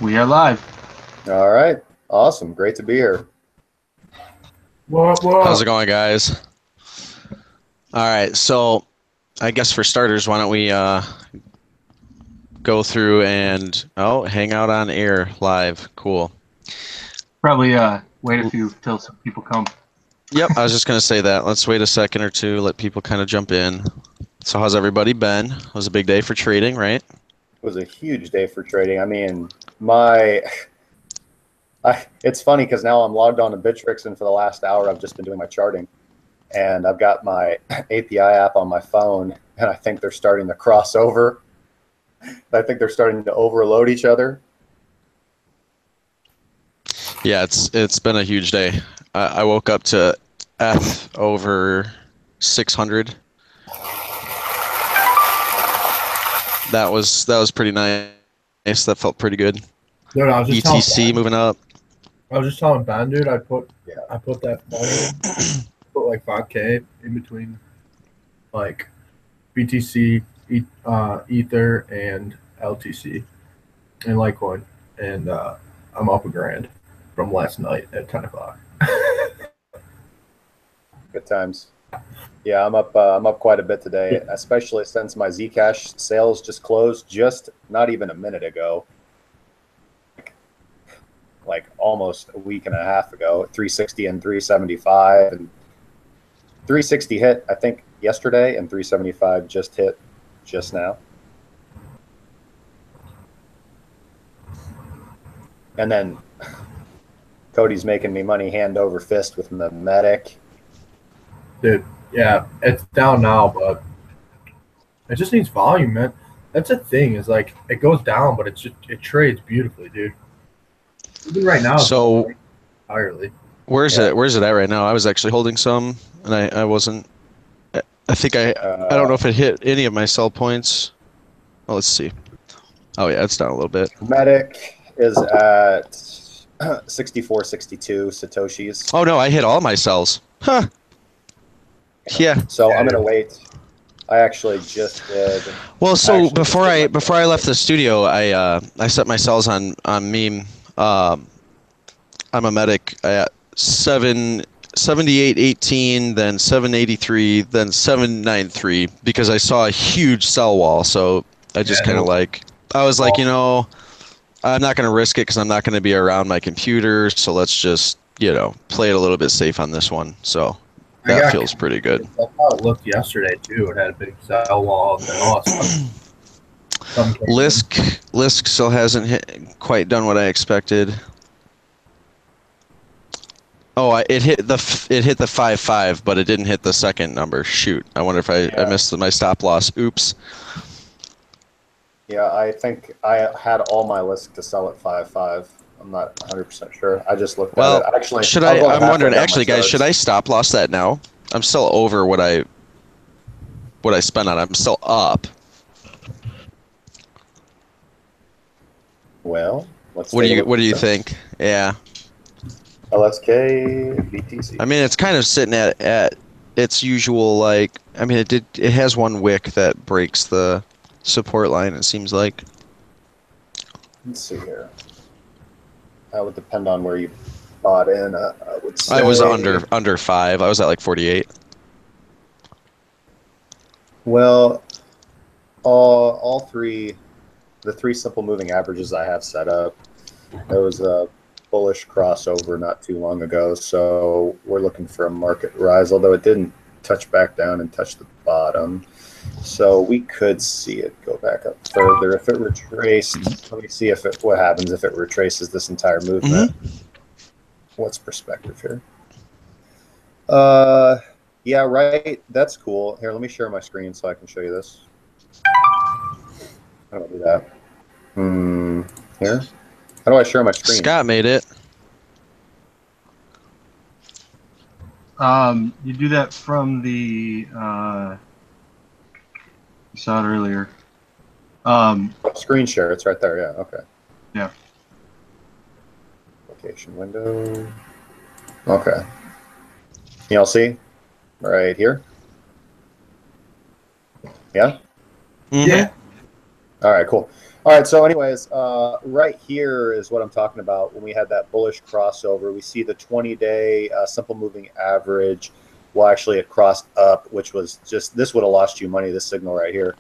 We are live. All right. Awesome. Great to be here. What? How's it going, guys? All right, so I guess for starters, why don't we go through and hang out on air live. Cool. Probably wait a few till some people come. Yep, I was just gonna say that. Let's wait a second or two, let people kind of jump in. So how's everybody been? It was a big day for trading, right? It was a huge day for trading. I mean, it's funny because now I'm logged on to Bittrex, and for the last hour, I've just been doing my charting. And I've got my API app on my phone, and I think they're starting to cross over. I think they're starting to overload each other. Yeah, it's been a huge day. I woke up to F over 600. That was pretty nice. That felt pretty good. Dude, I was just ETC moving up. I was just telling Ben, dude, I put that money, put like 5K in between like BTC, Ether, and LTC, and Litecoin, and I'm up $1,000 from last night at 10 o'clock. Good times. Yeah, I'm up quite a bit today, especially since my Zcash sales just closed just not even a minute ago. Like almost a week and a half ago, 360 and 375, and 360 hit I think yesterday, and 375 just hit just now. And then Cody's making me money hand over fist with Memetic. Dude, yeah, it's down now, but it just needs volume, man. That's the thing, is like it goes down, but it trades beautifully, dude. Even right now, So entirely. where's it at right now? I was actually holding some, and I wasn't. I think I don't know if it hit any of my sell points. Well, let's see. Oh yeah, it's down a little bit. Medic is at 64.62 Satoshis. Oh no, I hit all my sells. Huh. Yeah. So I'm gonna wait. I actually just did. Well, so Actually, before I left the studio, I set my sells on meme. I'm a medic at 778.18, then 783, then 793 because I saw a huge sell wall. So I just kind of I was like, I'm not going to risk it because I'm not going to be around my computer. So let's just, play it a little bit safe on this one. So that feels pretty good. That's how it looked yesterday too. It had a big sell wall and all that stuff. Lisk still hasn't quite done what I expected. Oh, it hit the 5.5, but it didn't hit the second number. Shoot! I wonder if I missed my stop loss. Oops. Yeah, I think I had all my Lisk to sell at 5.5. I'm not 100% sure. I just looked at it. Actually, I'm wondering. Actually, guys, should I stop loss that now? I'm still over what I spent on. I'm still up. Well, let's. What do you think? Yeah. LSK BTC. I mean, it's kind of sitting at its usual it has one wick that breaks the support line. It seems like. Let's see here. That would depend on where you bought in. I would say I was under 5. I was at like 48. Well, all three, the three simple moving averages I have set up, there was a bullish crossover not too long ago, so we're looking for a market rise, although it didn't touch back down and touch the bottom. So we could see it go back up further if it retraced. Let me see what happens if it retraces this entire movement. What's perspective here? Yeah, right. That's cool. Here, let me share my screen so I can show you this. How do I do that? Here. How do I share my screen? Scott made it. You do that from the you saw it earlier. Screen share. It's right there. Yeah. Okay. Yeah. Location window. Okay. Y'all see? Right here. Yeah. Yeah. All right. Cool. All right. So, anyways, right here is what I'm talking about. When we had that bullish crossover, we see the 20-day simple moving average. Well, actually, it crossed up, which was just this would have lost you money. This signal right here.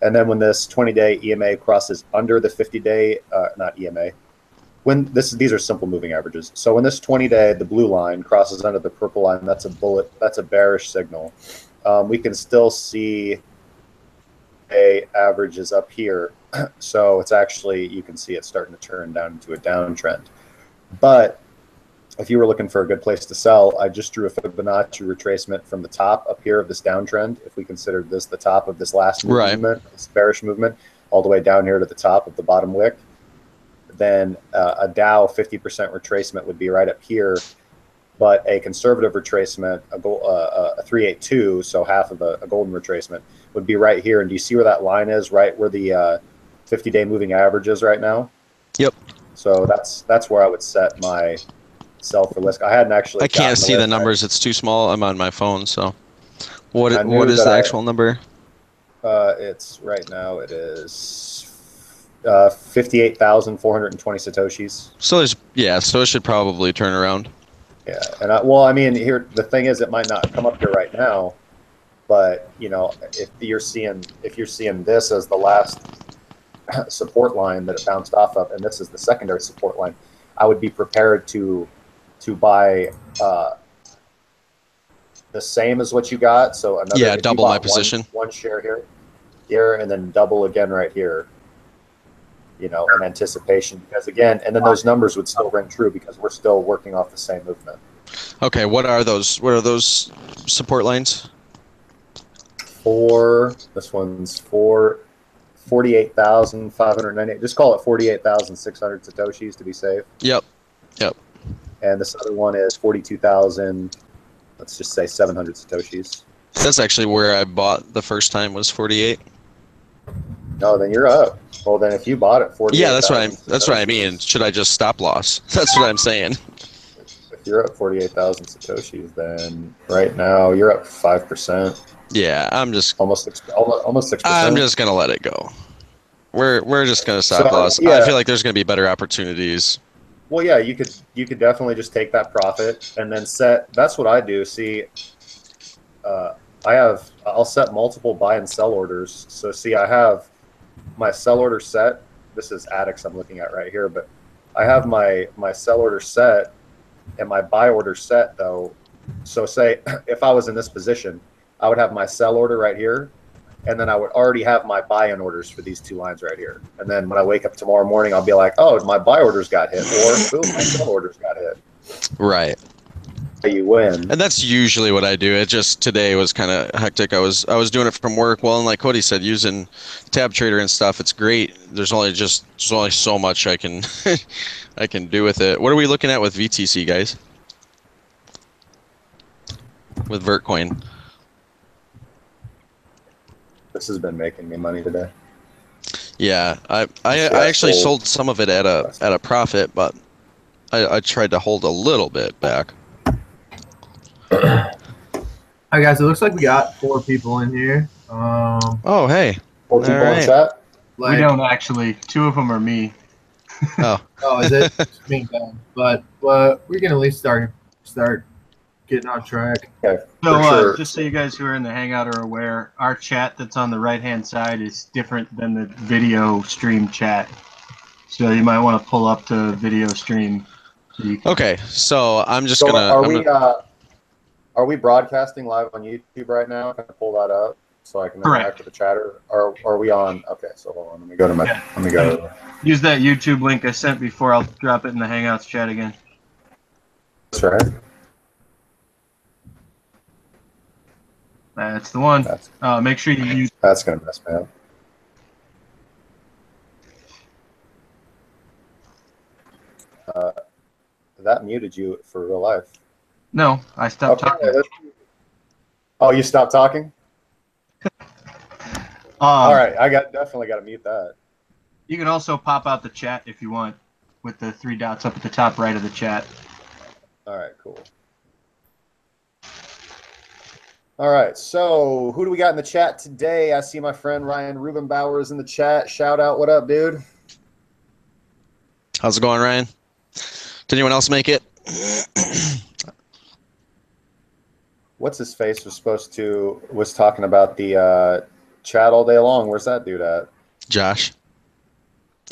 And then when this 20-day EMA crosses under the 50-day, not EMA, these are simple moving averages. So when this 20-day, the blue line crosses under the purple line, that's a bearish signal. We can still see a average is up here. So it's actually, you can see it starting to turn down into a downtrend. But if you were looking for a good place to sell, I just drew a Fibonacci retracement from the top up here of this downtrend. If we considered this the top of this last movement, this bearish movement, all the way down here to the top of the bottom wick, then a Dow 50% retracement would be right up here. But a conservative retracement, a 382, so half of a golden retracement, would be right here. And do you see where that line is? Right where the 50-day moving average is right now? Yep. So that's where I would set my sell for risk. I hadn't actually. I can't see the numbers. It's too small. I'm on my phone. So what is the actual number? It's right now. It is 58,420 satoshis. So it should probably turn around. Yeah, and I mean, here the thing is, it might not come up here right now, but you know, if you're seeing this as the last support line that it bounced off of, and this is the secondary support line, I would be prepared to buy the same as what you got. So another, double my position. One share here, and then double again right here. You know, in anticipation, because again, and then those numbers would still ring true because we're still working off the same movement. Okay, what are those support lines? This one's 48,598. Just call it 48,600 satoshis to be safe. Yep. And this other one is 42,000. Let's just say 700 satoshis. That's actually where I bought the first time, was 48. No, then you're up. Well, then if you bought it 48, yeah, that's what I mean. Should I just stop loss? That's what I'm saying. If you're up 48,000 satoshis, then right now you're up 5%. Yeah, I'm just almost 6%. I'm just gonna let it go. We're just gonna stop loss. Yeah. I feel like there's gonna be better opportunities. Well, yeah, you could definitely just take that profit and then set. That's what I do. See, I'll set multiple buy and sell orders. So see, I have my sell order set. This is Addicts I'm looking at right here, but I have my sell order set and my buy order set though. So say if I was in this position, I would have my sell order right here, and then I would already have my buy-in orders for these two lines right here. And then when I wake up tomorrow morning, I'll be like, oh, my buy orders got hit, or boom, my sell orders got hit. Right. You win. And that's usually what I do. It just today was kind of hectic. I was doing it from work. Well, and like Cody said, using Tab Trader and stuff, it's great. There's only so much I can I can do with it. What are we looking at with VTC, guys? With Vertcoin. This has been making me money today. Yeah, I actually sold some of it at a profit, but I tried to hold a little bit back. All right, guys. It looks like we got 4 people in here. Oh, hey. 4 people in chat. We don't actually. 2 of them are me. Oh. Oh, is it? It's being done. But we can at least start getting on track. Okay. So sure. just so you guys who are in the Hangout are aware, our chat that's on the right-hand side is different than the video stream chat. So you might want to pull up the video stream. Okay, so I'm just So gonna. are we broadcasting live on YouTube right now? Can I pull that up so I can interact with the chatter? Or are we on? Okay, so hold on. Let me go to my. Yeah. Let me go. Use that YouTube link I sent before. I'll drop it in the Hangouts chat again. That's right. That's the one. Make sure you use. That's gonna mess me up. That muted you for real life. No, I stopped talking. Oh, you stopped talking? All right, definitely got to mute that. You can also pop out the chat if you want, with the 3 dots up at the top right of the chat. All right, cool. All right, so who do we got in the chat today? I see my friend Ryan Rubenbauer is in the chat. Shout out, what up, dude? How's it going, Ryan? Did anyone else make it? What's his face was talking about the chat all day long. Where's that dude at? Josh.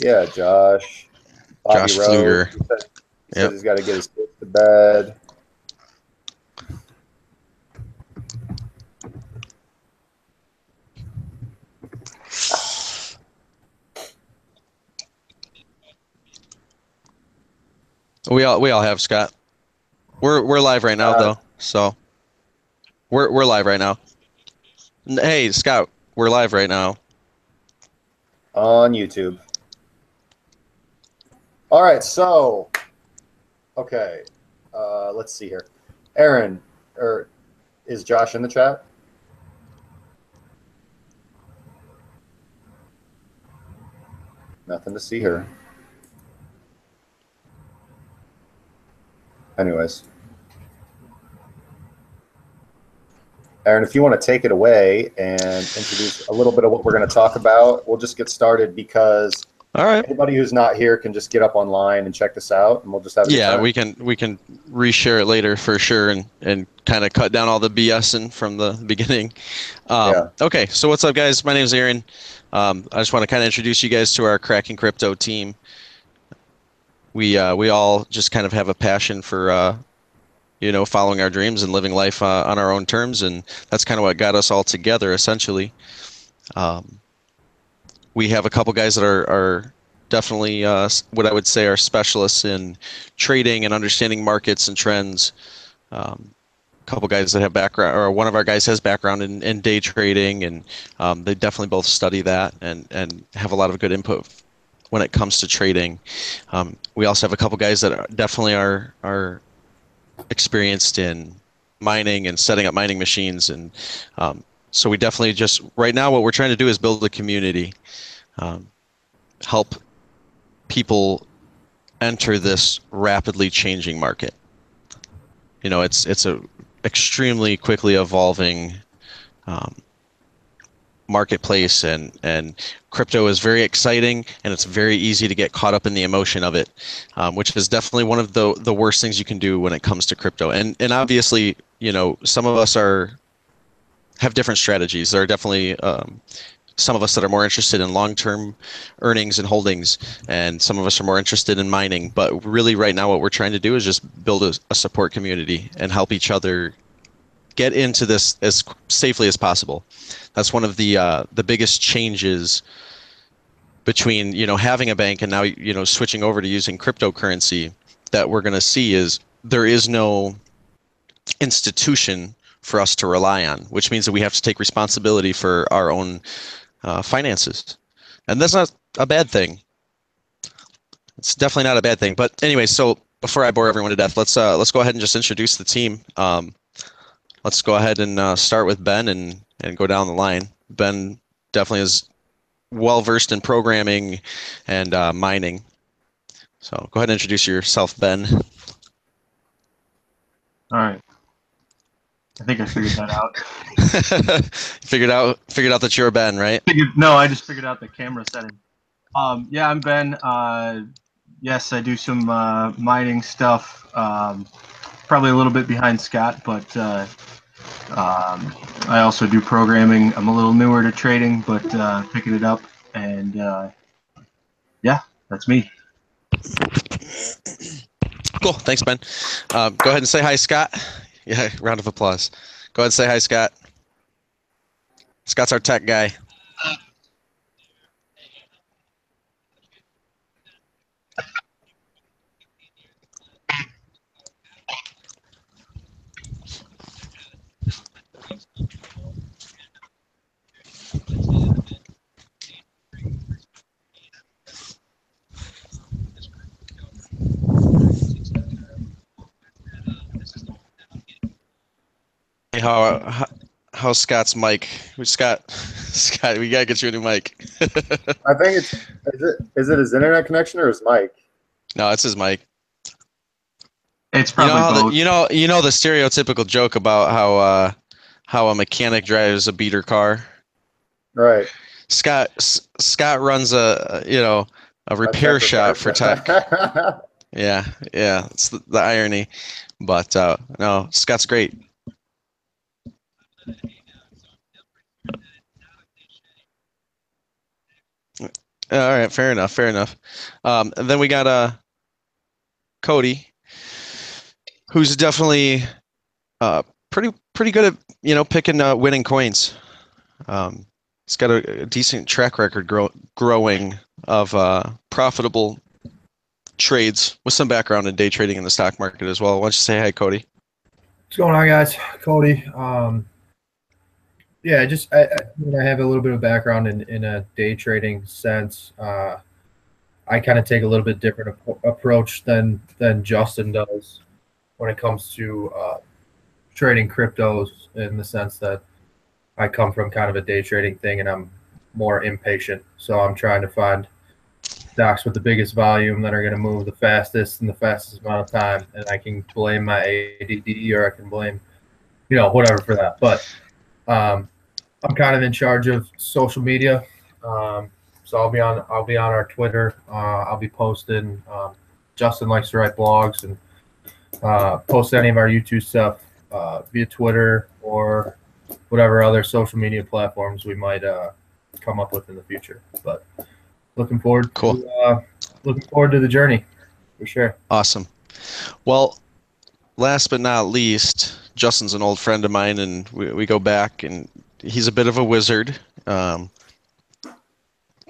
Yeah, Josh. Bobby Josh Rose. Pfluger. He says he's got to get his kids to bed. We all have, Scott. We're live right now though, so we're live right now. Hey, Scott, we're live right now on YouTube. All right, so okay, let's see here. Aaron, is Josh in the chat? Nothing to see here. Anyways, Aaron, if you want to take it away and introduce a little bit of what we're going to talk about, we'll just get started because all right. Anybody who's not here can just get up online and check this out, and we'll just have a good time. we can reshare it later for sure and kind of cut down all the BSing from the beginning. Okay, so what's up, guys? My name is Aaron. I just want to kind of introduce you guys to our Cracking Crypto team. We all just kind of have a passion for following our dreams and living life on our own terms, and that's kind of what got us all together essentially. We have a couple guys that are definitely what I would say are specialists in trading and understanding markets and trends. A couple guys that have background, or one of our guys has background in day trading, and they definitely both study that and have a lot of good input when it comes to trading. We also have a couple guys that definitely are experienced in mining and setting up mining machines, and so we definitely just right now what we're trying to do is build a community, help people enter this rapidly changing market. It's a extremely quickly evolving marketplace, and crypto is very exciting, and it's very easy to get caught up in the emotion of it, which is definitely one of the worst things you can do when it comes to crypto. And obviously, some of us have different strategies. There are definitely some of us that are more interested in long-term earnings and holdings, and some of us are more interested in mining. But really right now what we're trying to do is just build a support community and help each other get into this as safely as possible. That's one of the biggest changes between having a bank and now switching over to using cryptocurrency that we're going to see is there is no institution for us to rely on, which means that we have to take responsibility for our own finances, and that's not a bad thing. It's definitely not a bad thing. But anyway, so before I bore everyone to death, let's go ahead and just introduce the team. Let's go ahead and start with Ben and go down the line. Ben definitely is well versed in programming and mining. So go ahead and introduce yourself, Ben. All right. I think I figured that out. figured out that you're Ben, right? No, I just figured out the camera setting. Yeah, I'm Ben. Yes, I do some mining stuff. Probably a little bit behind Scott, but I also do programming. I'm a little newer to trading, but picking it up, and yeah, that's me. Cool. Thanks, Ben. Go ahead and say hi, Scott. Yeah, round of applause. Go ahead and say hi, Scott. Scott's our tech guy. How's Scott's mic? Scott, we gotta get you a new mic. I think is it his internet connection or his mic? No, it's his mic. It's probably both. You know the stereotypical joke about how a mechanic drives a beater car. Right. Scott runs a repair shop for tech. Yeah, it's the irony, but no, Scott's great. All right, fair enough. And then we got Cody, who's definitely pretty good at picking winning coins. He's got a decent track record growing of profitable trades with some background in day trading in the stock market as well. Why don't you say hi, Cody? What's going on, guys? Cody. Yeah, just I have a little bit of background in a day trading sense. I kind of take a little bit different approach than Justin does when it comes to trading cryptos, in the sense that I come from kind of a day trading thing and I'm more impatient. So I'm trying to find stocks with the biggest volume that are going to move the fastest in the fastest amount of time. And I can blame my ADD, or I can blame, whatever for that. But I'm kind of in charge of social media. So I'll be on our Twitter. I'll be posting. Justin likes to write blogs and post any of our YouTube stuff via Twitter or whatever other social media platforms we might come up with in the future. But looking forward to the journey for sure. Awesome. Well, last but not least, Justin's an old friend of mine, and we go back, and he's a bit of a wizard.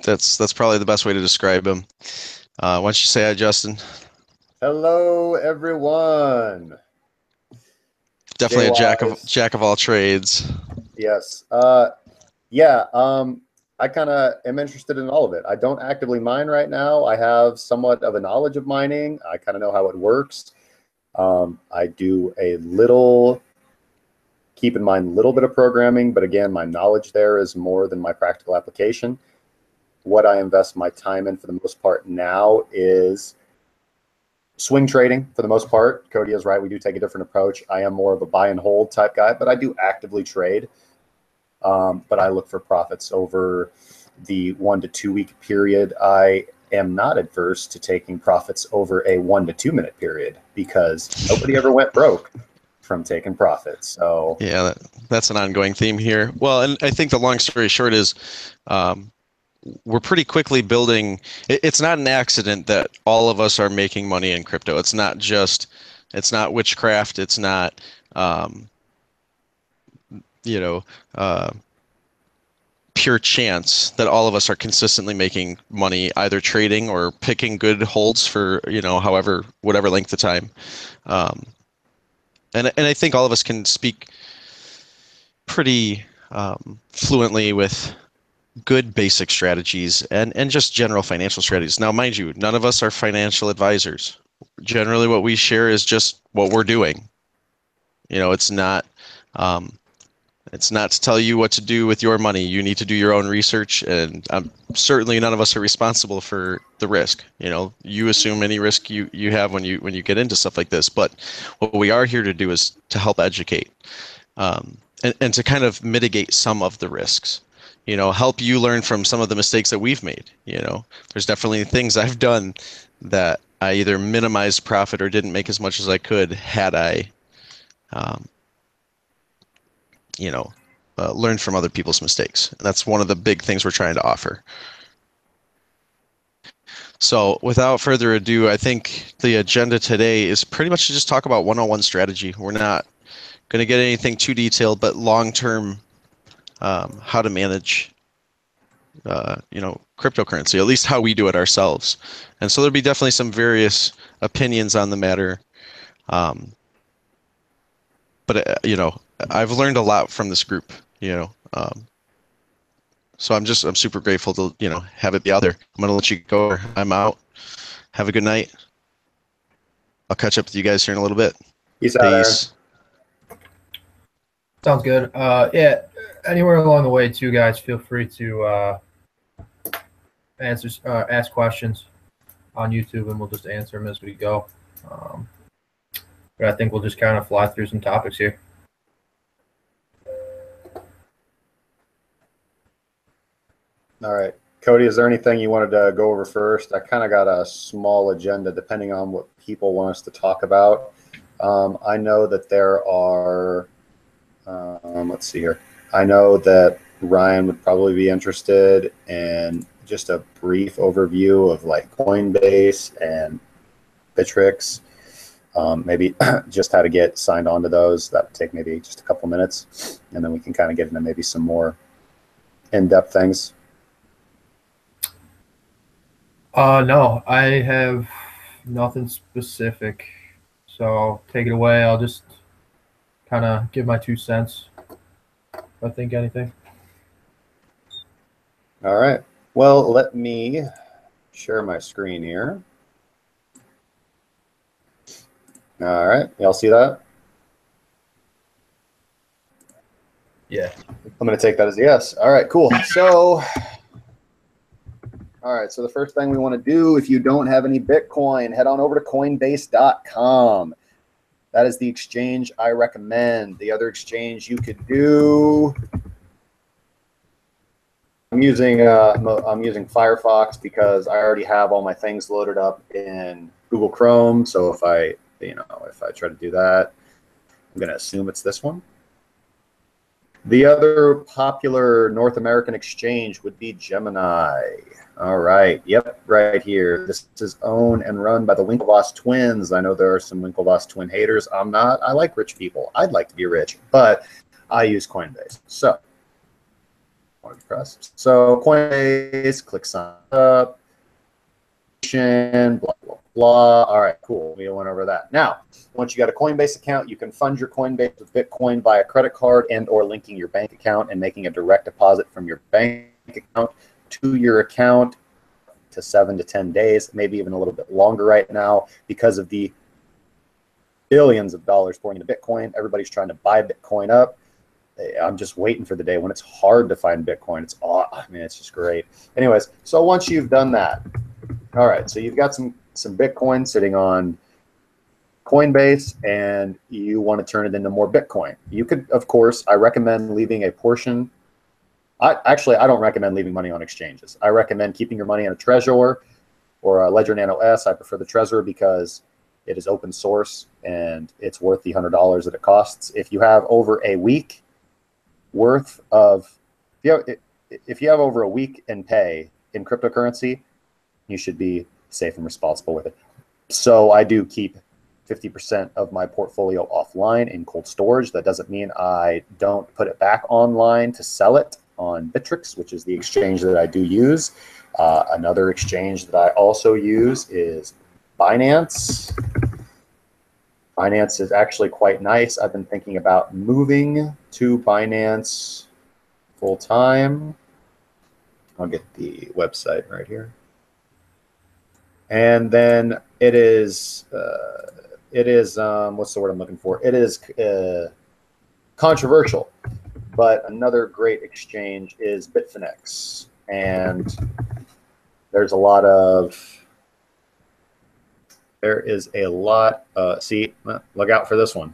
That's probably the best way to describe him. Why don't you say hi, Justin? Hello, everyone. Definitely a jack of all trades. Yes. I kind of am interested in all of it. I don't actively mine right now. I have somewhat of a knowledge of mining. I kind of know how it works. I do a little, keep in mind, a little bit of programming, but again, my knowledge there is more than my practical application. What I invest my time in for the most part now is swing trading for the most part. Cody is right. We do take a different approach. I am more of a buy and hold type guy, but I do actively trade. But I look for profits over the 1 to 2 week period. I am not adverse to taking profits over a 1 to 2 minute period, because nobody ever went broke from taking profits. So yeah, that's an ongoing theme here. Well, and I think the long story short is we're pretty quickly building. It's not an accident that all of us are making money in crypto. It's not witchcraft. It's not pure chance that all of us are consistently making money, either trading or picking good holds for whatever length of time. And I think all of us can speak pretty fluently with good basic strategies and just general financial strategies. Now, mind you, none of us are financial advisors. Generally, what we share is just what we're doing. It's not to tell you what to do with your money. You need to do your own research, and certainly none of us are responsible for the risk. You assume any risk you have when you get into stuff like this. But what we are here to do is to help educate and to kind of mitigate some of the risks. Help you learn from some of the mistakes that we've made. There's definitely things I've done that I either minimized profit or didn't make as much as I could had I learn from other people's mistakes. And that's one of the big things we're trying to offer. So without further ado, I think the agenda today is pretty much to just talk about 101 strategy. We're not going to get anything too detailed, but long-term how to manage cryptocurrency, at least how we do it ourselves. And so there'll be definitely some various opinions on the matter. But I've learned a lot from this group, so I'm super grateful to, have it be out there. I'm going to let you go. I'm out. Have a good night. I'll catch up with you guys here in a little bit. Peace out, Aaron. Sounds good. Yeah, anywhere along the way too, guys, feel free to ask questions on YouTube, and we'll just answer them as we go. But I think we'll just kind of fly through some topics here. All right. Cody, is there anything you wanted to go over first? I kind of got a small agenda depending on what people want us to talk about. I know that there are, let's see here. I know that Ryan would probably be interested in just a brief overview of like Coinbase and Bittrex. Maybe just how to get signed on to those. That would take maybe just a couple minutes. And then we can kind of get into maybe some more in-depth things. No, I have nothing specific. So take it away. I'll just kind of give my 2 cents. If I think anything. All right. Well, let me share my screen here. All right. Y'all see that? Yeah. I'm going to take that as a yes. All right, cool. So, all right. So the first thing we want to do, if you don't have any Bitcoin, head on over to Coinbase.com. That is the exchange I recommend. The other exchange you could do, I'm using Firefox because I already have all my things loaded up in Google Chrome. So if I try to do that, I'm going to assume it's this one. The other popular North American exchange would be Gemini. All right. Yep, right here. This is owned and run by the Winklevoss twins. I know there are some Winklevoss twin haters. I'm not. I like rich people. I'd like to be rich, but I use Coinbase. So, Coinbase, click sign up, blah, blah, blah. All right, cool. We went over that. Now, once you got a Coinbase account, you can fund your Coinbase with Bitcoin via credit card and or linking your bank account and making a direct deposit from your bank account to your account to 7 to 10 days, maybe even a little bit longer right now because of the billions of dollars pouring into Bitcoin. Everybody's trying to buy Bitcoin up. I'm just waiting for the day when it's hard to find Bitcoin. It's just great. Anyways, so once you've done that, all right, so you've got some Bitcoin sitting on Coinbase and you want to turn it into more Bitcoin. You could, of course, I recommend leaving a portion. I don't recommend leaving money on exchanges. I recommend keeping your money in a Trezor or a Ledger Nano S. I prefer the Trezor because it is open source and it's worth the $100 that it costs. If you have over a week worth of, if you have over a week in pay in cryptocurrency, you should be safe and responsible with it. So I do keep 50% of my portfolio offline in cold storage. That doesn't mean I don't put it back online to sell it on Bittrex, which is the exchange that I do use. Another exchange that I also use is Binance. Binance is actually quite nice. I've been thinking about moving to Binance full time. I'll get the website right here. And then it is what's the word I'm looking for? It is controversial, but another great exchange is Bitfinex. And there's a lot of, see, look out for this one.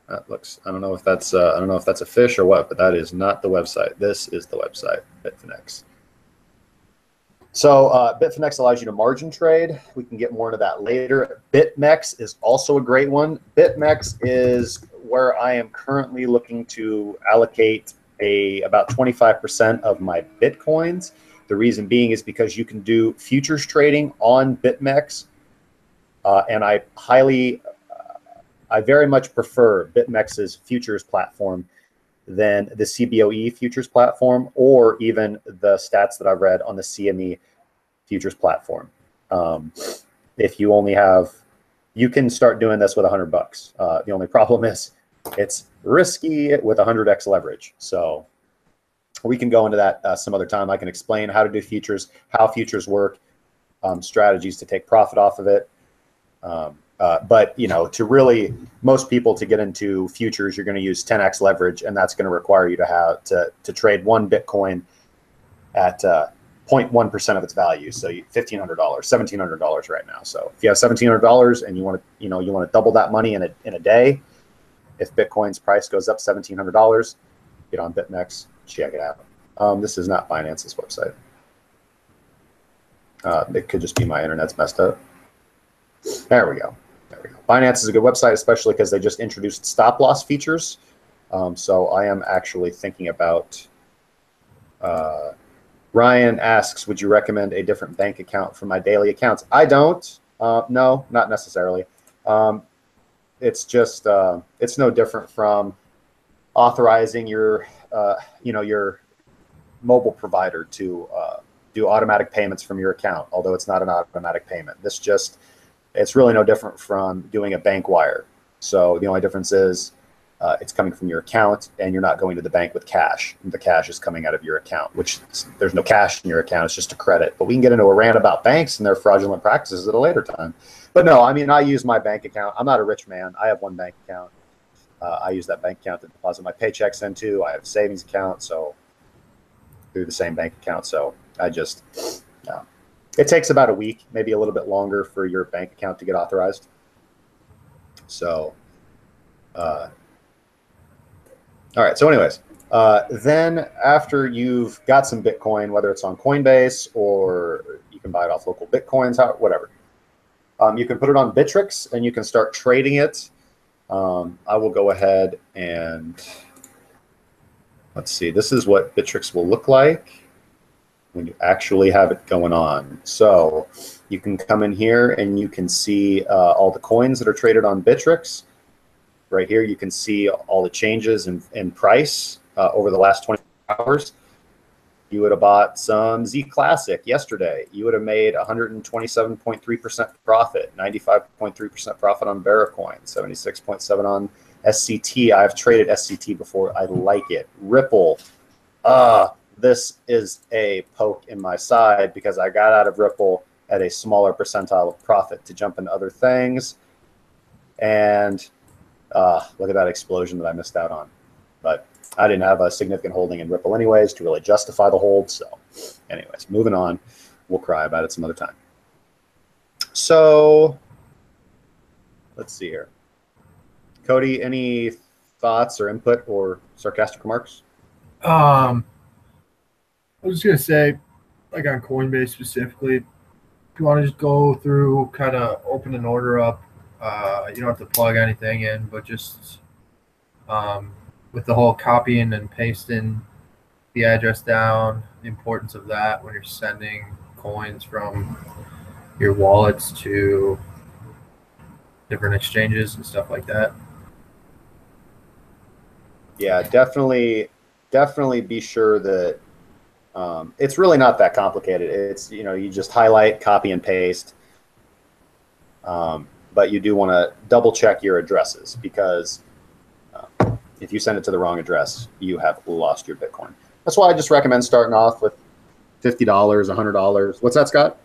That looks, I don't know if that's a fish or what, but that is not the website. This is the website, Bitfinex. So Bitfinex allows you to margin trade. We can get more into that later. BitMEX is also a great one. BitMEX is where I am currently looking to allocate about 25% of my Bitcoins. The reason being is because you can do futures trading on BitMEX. And I very much prefer BitMEX's futures platform than the CBOE futures platform, or even the stats that I've read on the CME futures platform. If you only have, you can start doing this with $100. The only problem is it's risky with 100x leverage. So we can go into that some other time. I can explain how to do futures, how futures work, strategies to take profit off of it. But to really, most people to get into futures, you're going to use 10x leverage, and that's going to require you to have to trade one Bitcoin at 0.1% of its value. So $1,500, $1,700 right now. So if you have $1,700 and you want to double that money in a day, if Bitcoin's price goes up $1,700, get on BitMEX, check it out. This is not Binance's website. It could just be my internet's messed up. There we go. There we go. Binance is a good website, especially because they just introduced stop loss features. So I am actually thinking about. Ryan asks, would you recommend a different bank account for my daily accounts? I don't. No, not necessarily. It's just it's no different from authorizing your your mobile provider to do automatic payments from your account, although it's not an automatic payment. It's really no different from doing a bank wire. So the only difference is it's coming from your account and you're not going to the bank with cash. The cash is coming out of your account, which there's no cash in your account. It's just a credit. But we can get into a rant about banks and their fraudulent practices at a later time. But no, I mean, I use my bank account. I'm not a rich man. I have one bank account. I use that bank account to deposit my paychecks into. I have a savings account, so through the same bank account. So I just, it takes about a week, maybe a little bit longer for your bank account to get authorized. So, all right. So anyways, then after you've got some Bitcoin, whether it's on Coinbase or you can buy it off local Bitcoins, whatever, you can put it on Bittrex and you can start trading it. I will go ahead and let's see. This is what Bittrex will look like when you actually have it going on. So you can come in here and you can see all the coins that are traded on Bittrex. Right here, you can see all the changes in price over the last 24 hours. You would have bought some Z Classic yesterday. You would have made 127.3% profit, 95.3% profit on Veracoin, 76.7% on SCT. I've traded SCT before. I like it. Ripple. This is a poke in my side because I got out of Ripple at a smaller percentile of profit to jump into other things. And look at that explosion that I missed out on. But I didn't have a significant holding in Ripple anyways to really justify the hold. So anyways, moving on. We'll cry about it some other time. So let's see here. Cody, any thoughts or input or sarcastic remarks? I was just going to say, like on Coinbase specifically, if you want to just go through, kind of open an order up, you don't have to plug anything in, but just with the whole copying and pasting the address down, the importance of that when you're sending coins from your wallets to different exchanges and stuff like that. Yeah, definitely be sure that it's really not that complicated. It's, you just highlight, copy and paste. But you do want to double check your addresses because if you send it to the wrong address, you have lost your Bitcoin. That's why I just recommend starting off with $50, $100. What's that, Scott?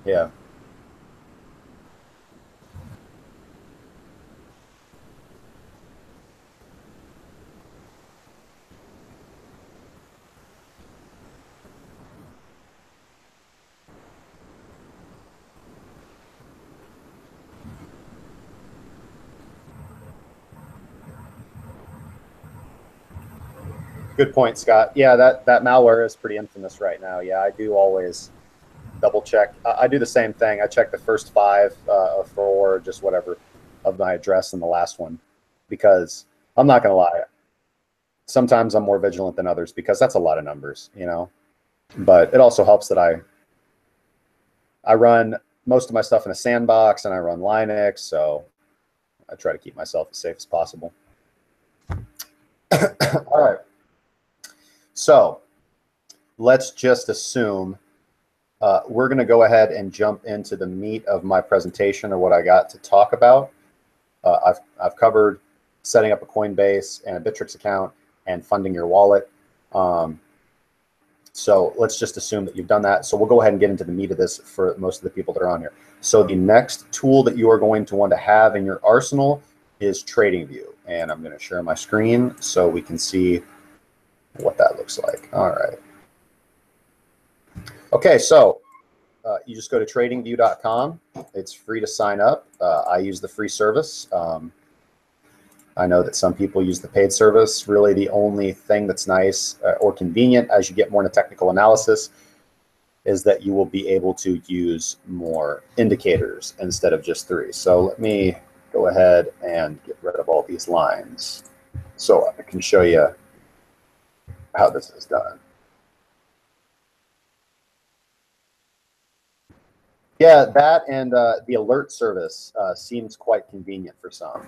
Yeah. Good point, Scott. Yeah, that malware is pretty infamous right now. Yeah, I do always double check. I do the same thing. I check the first 5 or 4, just whatever, of my address and the last one, because I'm not going to lie. Sometimes I'm more vigilant than others because that's a lot of numbers, But it also helps that I run most of my stuff in a sandbox and I run Linux, so I try to keep myself as safe as possible. All right. So let's just assume we're going to go ahead and jump into the meat of my presentation or what I got to talk about. I've covered setting up a Coinbase and a Bittrex account and funding your wallet. So let's just assume that you've done that. So we'll go ahead and get into the meat of this for most of the people that are on here. So the next tool that you are going to want to have in your arsenal is TradingView. And I'm going to share my screen so we can see what that looks like. All right. Okay, so you just go to tradingview.com. It's free to sign up. I use the free service. I know that some people use the paid service. Really, the only thing that's nice or convenient as you get more into technical analysis is that you will be able to use more indicators instead of just 3. So let me go ahead and get rid of all these lines so I can show you how this is done. Yeah, that and the alert service seems quite convenient for some.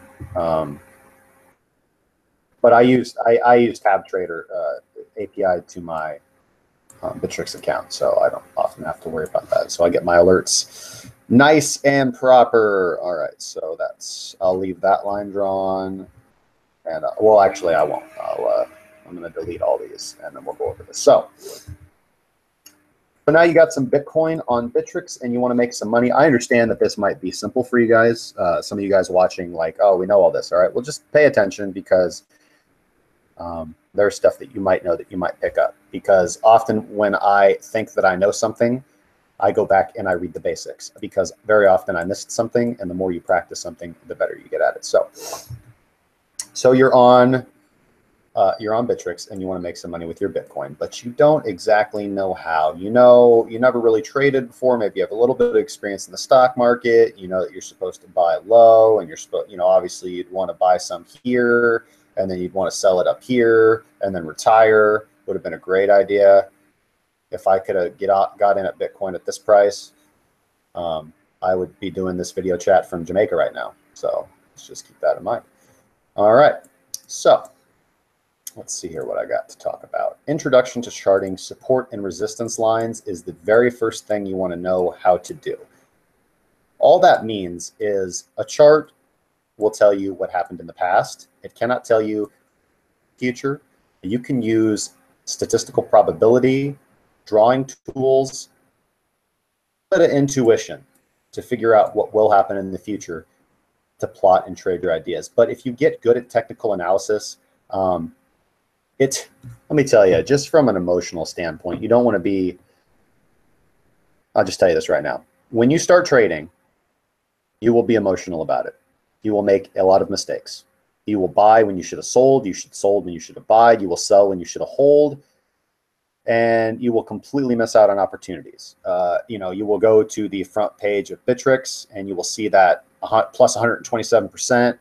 But I use TabTrader API to my Bittrex account, so I don't often have to worry about that. So I get my alerts nice and proper. All right, so I'll leave that line drawn, and well, actually, I won't. I'm going to delete all these, and then we'll go over this. So now you got some Bitcoin on Bittrex, and you want to make some money. I understand that this might be simple for you guys. Some of you guys watching, like, oh, we know all this. All right, well, just pay attention because there's stuff that you might know that you might pick up, because often when I think that I know something, I go back and I read the basics, because very often I missed something, and the more you practice something, the better you get at it. So you're on Bittrex and you want to make some money with your Bitcoin, but you don't exactly know how. You never really traded before. Maybe you have a little bit of experience in the stock market. You know that you're supposed to buy low, and obviously you'd want to buy some here, and then you'd want to sell it up here and then retire. Would have been a great idea. If I could have got in at Bitcoin at this price, I would be doing this video chat from Jamaica right now. So let's just keep that in mind. All right. So let's see here what I got to talk about. Introduction to charting. Support and resistance lines is the very first thing you want to know how to do. All that means is a chart will tell you what happened in the past. It cannot tell you future. You can use statistical probability, drawing tools, a bit of intuition to figure out what will happen in the future to plot and trade your ideas. But if you get good at technical analysis, let me tell you, just from an emotional standpoint, you don't want to be, I'll just tell you this right now. When you start trading, you will be emotional about it. You will make a lot of mistakes. You will buy when you should have sold. You should have sold when you should have bought. You will sell when you should have hold. And you will completely miss out on opportunities. You will go to the front page of Bittrex and you will see that plus 127%.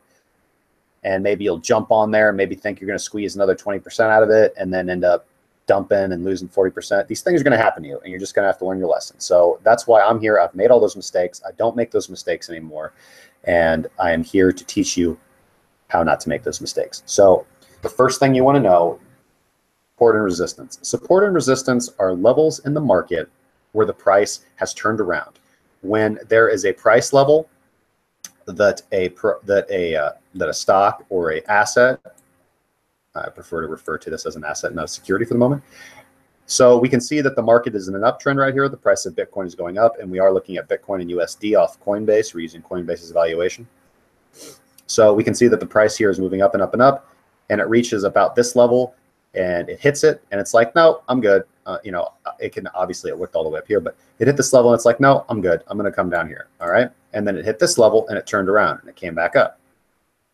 And maybe you'll jump on there and maybe think you're going to squeeze another 20% out of it, and then end up dumping and losing 40%. These things are going to happen to you, and you're just going to have to learn your lesson. So that's why I'm here. I've made all those mistakes. I don't make those mistakes anymore. And I am here to teach you how not to make those mistakes. So the first thing you want to know, support and resistance. Support and resistance are levels in the market where the price has turned around. When there is a price level that a stock or a asset, I prefer to refer to this as an asset, not a security for the moment. So we can see that the market is in an uptrend right here. The price of Bitcoin is going up, and we are looking at Bitcoin and USD off Coinbase. We're using Coinbase's valuation. So we can see that the price here is moving up and up and up, and it reaches about this level, and it hits it, and it's like, no, I'm good. It worked all the way up here, but it hit this level, and it's like, no, I'm good. I'm going to come down here, all right? And then it hit this level, and it turned around, and it came back up,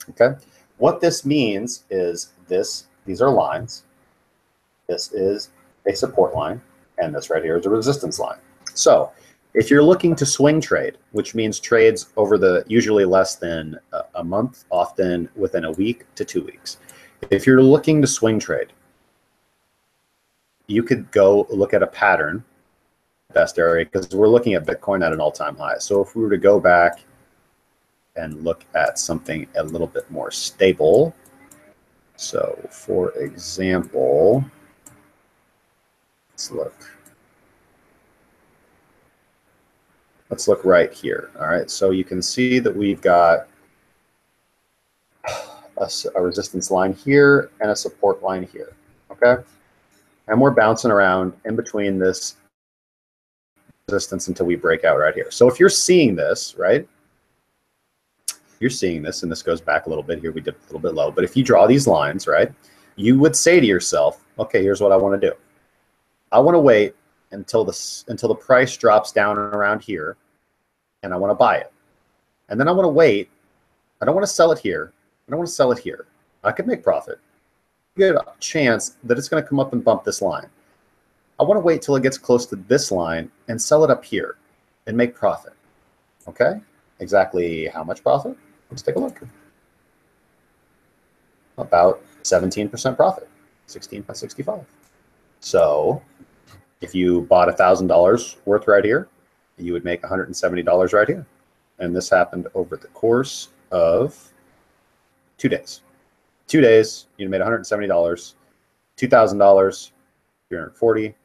okay? What this means is these are lines. This is a support line, and this right here is a resistance line. So if you're looking to swing trade, which means trades over the usually less than a month, often within a week to 2 weeks. If you're looking to swing trade, you could go look at a pattern, best area, because we're looking at Bitcoin at an all-time high. So if we were to go back and look at something a little bit more stable, so for example, let's look right here. All right, so you can see that we've got a resistance line here, and a support line here, okay? And we're bouncing around in between this resistance until we break out right here. So if you're seeing this, right, you're seeing this, and this goes back a little bit here, we dipped a little bit low, but if you draw these lines, right, you would say to yourself, okay, here's what I want to do. I want to wait until the price drops down around here, and I want to buy it. And then I want to wait. I don't want to sell it here. I don't want to sell it here. I could make profit. Good chance that it's going to come up and bump this line. I want to wait till it gets close to this line and sell it up here and make profit. Okay? Exactly how much profit? Let's take a look. About 17% profit, 16 by 65. So if you bought $1,000 worth right here, you would make $170 right here. And this happened over the course of 2 days. 2 days, you made $170, $2,000, 340.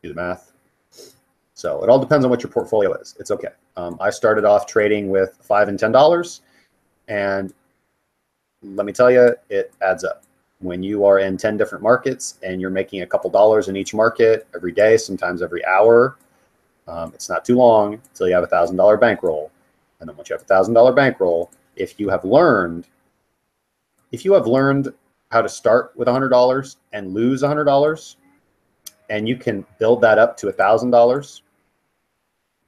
Do the math. So it all depends on what your portfolio is. It's okay. I started off trading with $5 and $10, and let me tell you, it adds up. When you are in 10 different markets and you're making a couple dollars in each market every day, sometimes every hour, it's not too long until you have a $1,000 bankroll. And then once you have a $1,000 bankroll, if you have learned how to start with $100 and lose $100, and you can build that up to $1,000,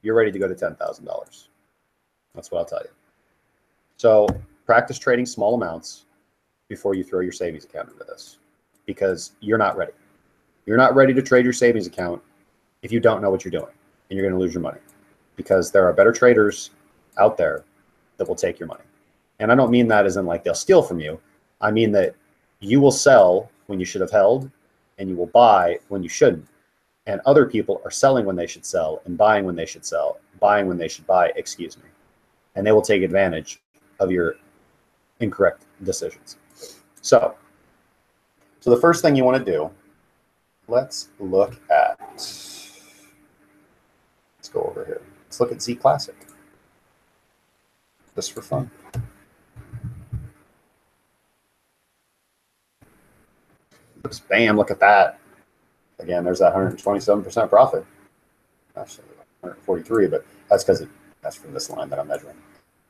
you're ready to go to $10,000. That's what I'll tell you. So practice trading small amounts before you throw your savings account into this, because you're not ready. You're not ready to trade your savings account if you don't know what you're doing, and you're going to lose your money, because there are better traders out there that will take your money. And I don't mean that as in like they'll steal from you. I mean that you will sell when you should have held, and you will buy when you shouldn't. And other people are selling when they should sell and buying when they should sell, buying when they should buy, excuse me. And they will take advantage of your incorrect decisions. So the first thing you want to do, let's go over here. Let's look at Z Classic, just for fun. Oops, bam, look at that. Again, there's that 127% profit. Actually, 143, but that's because that's from this line that I'm measuring.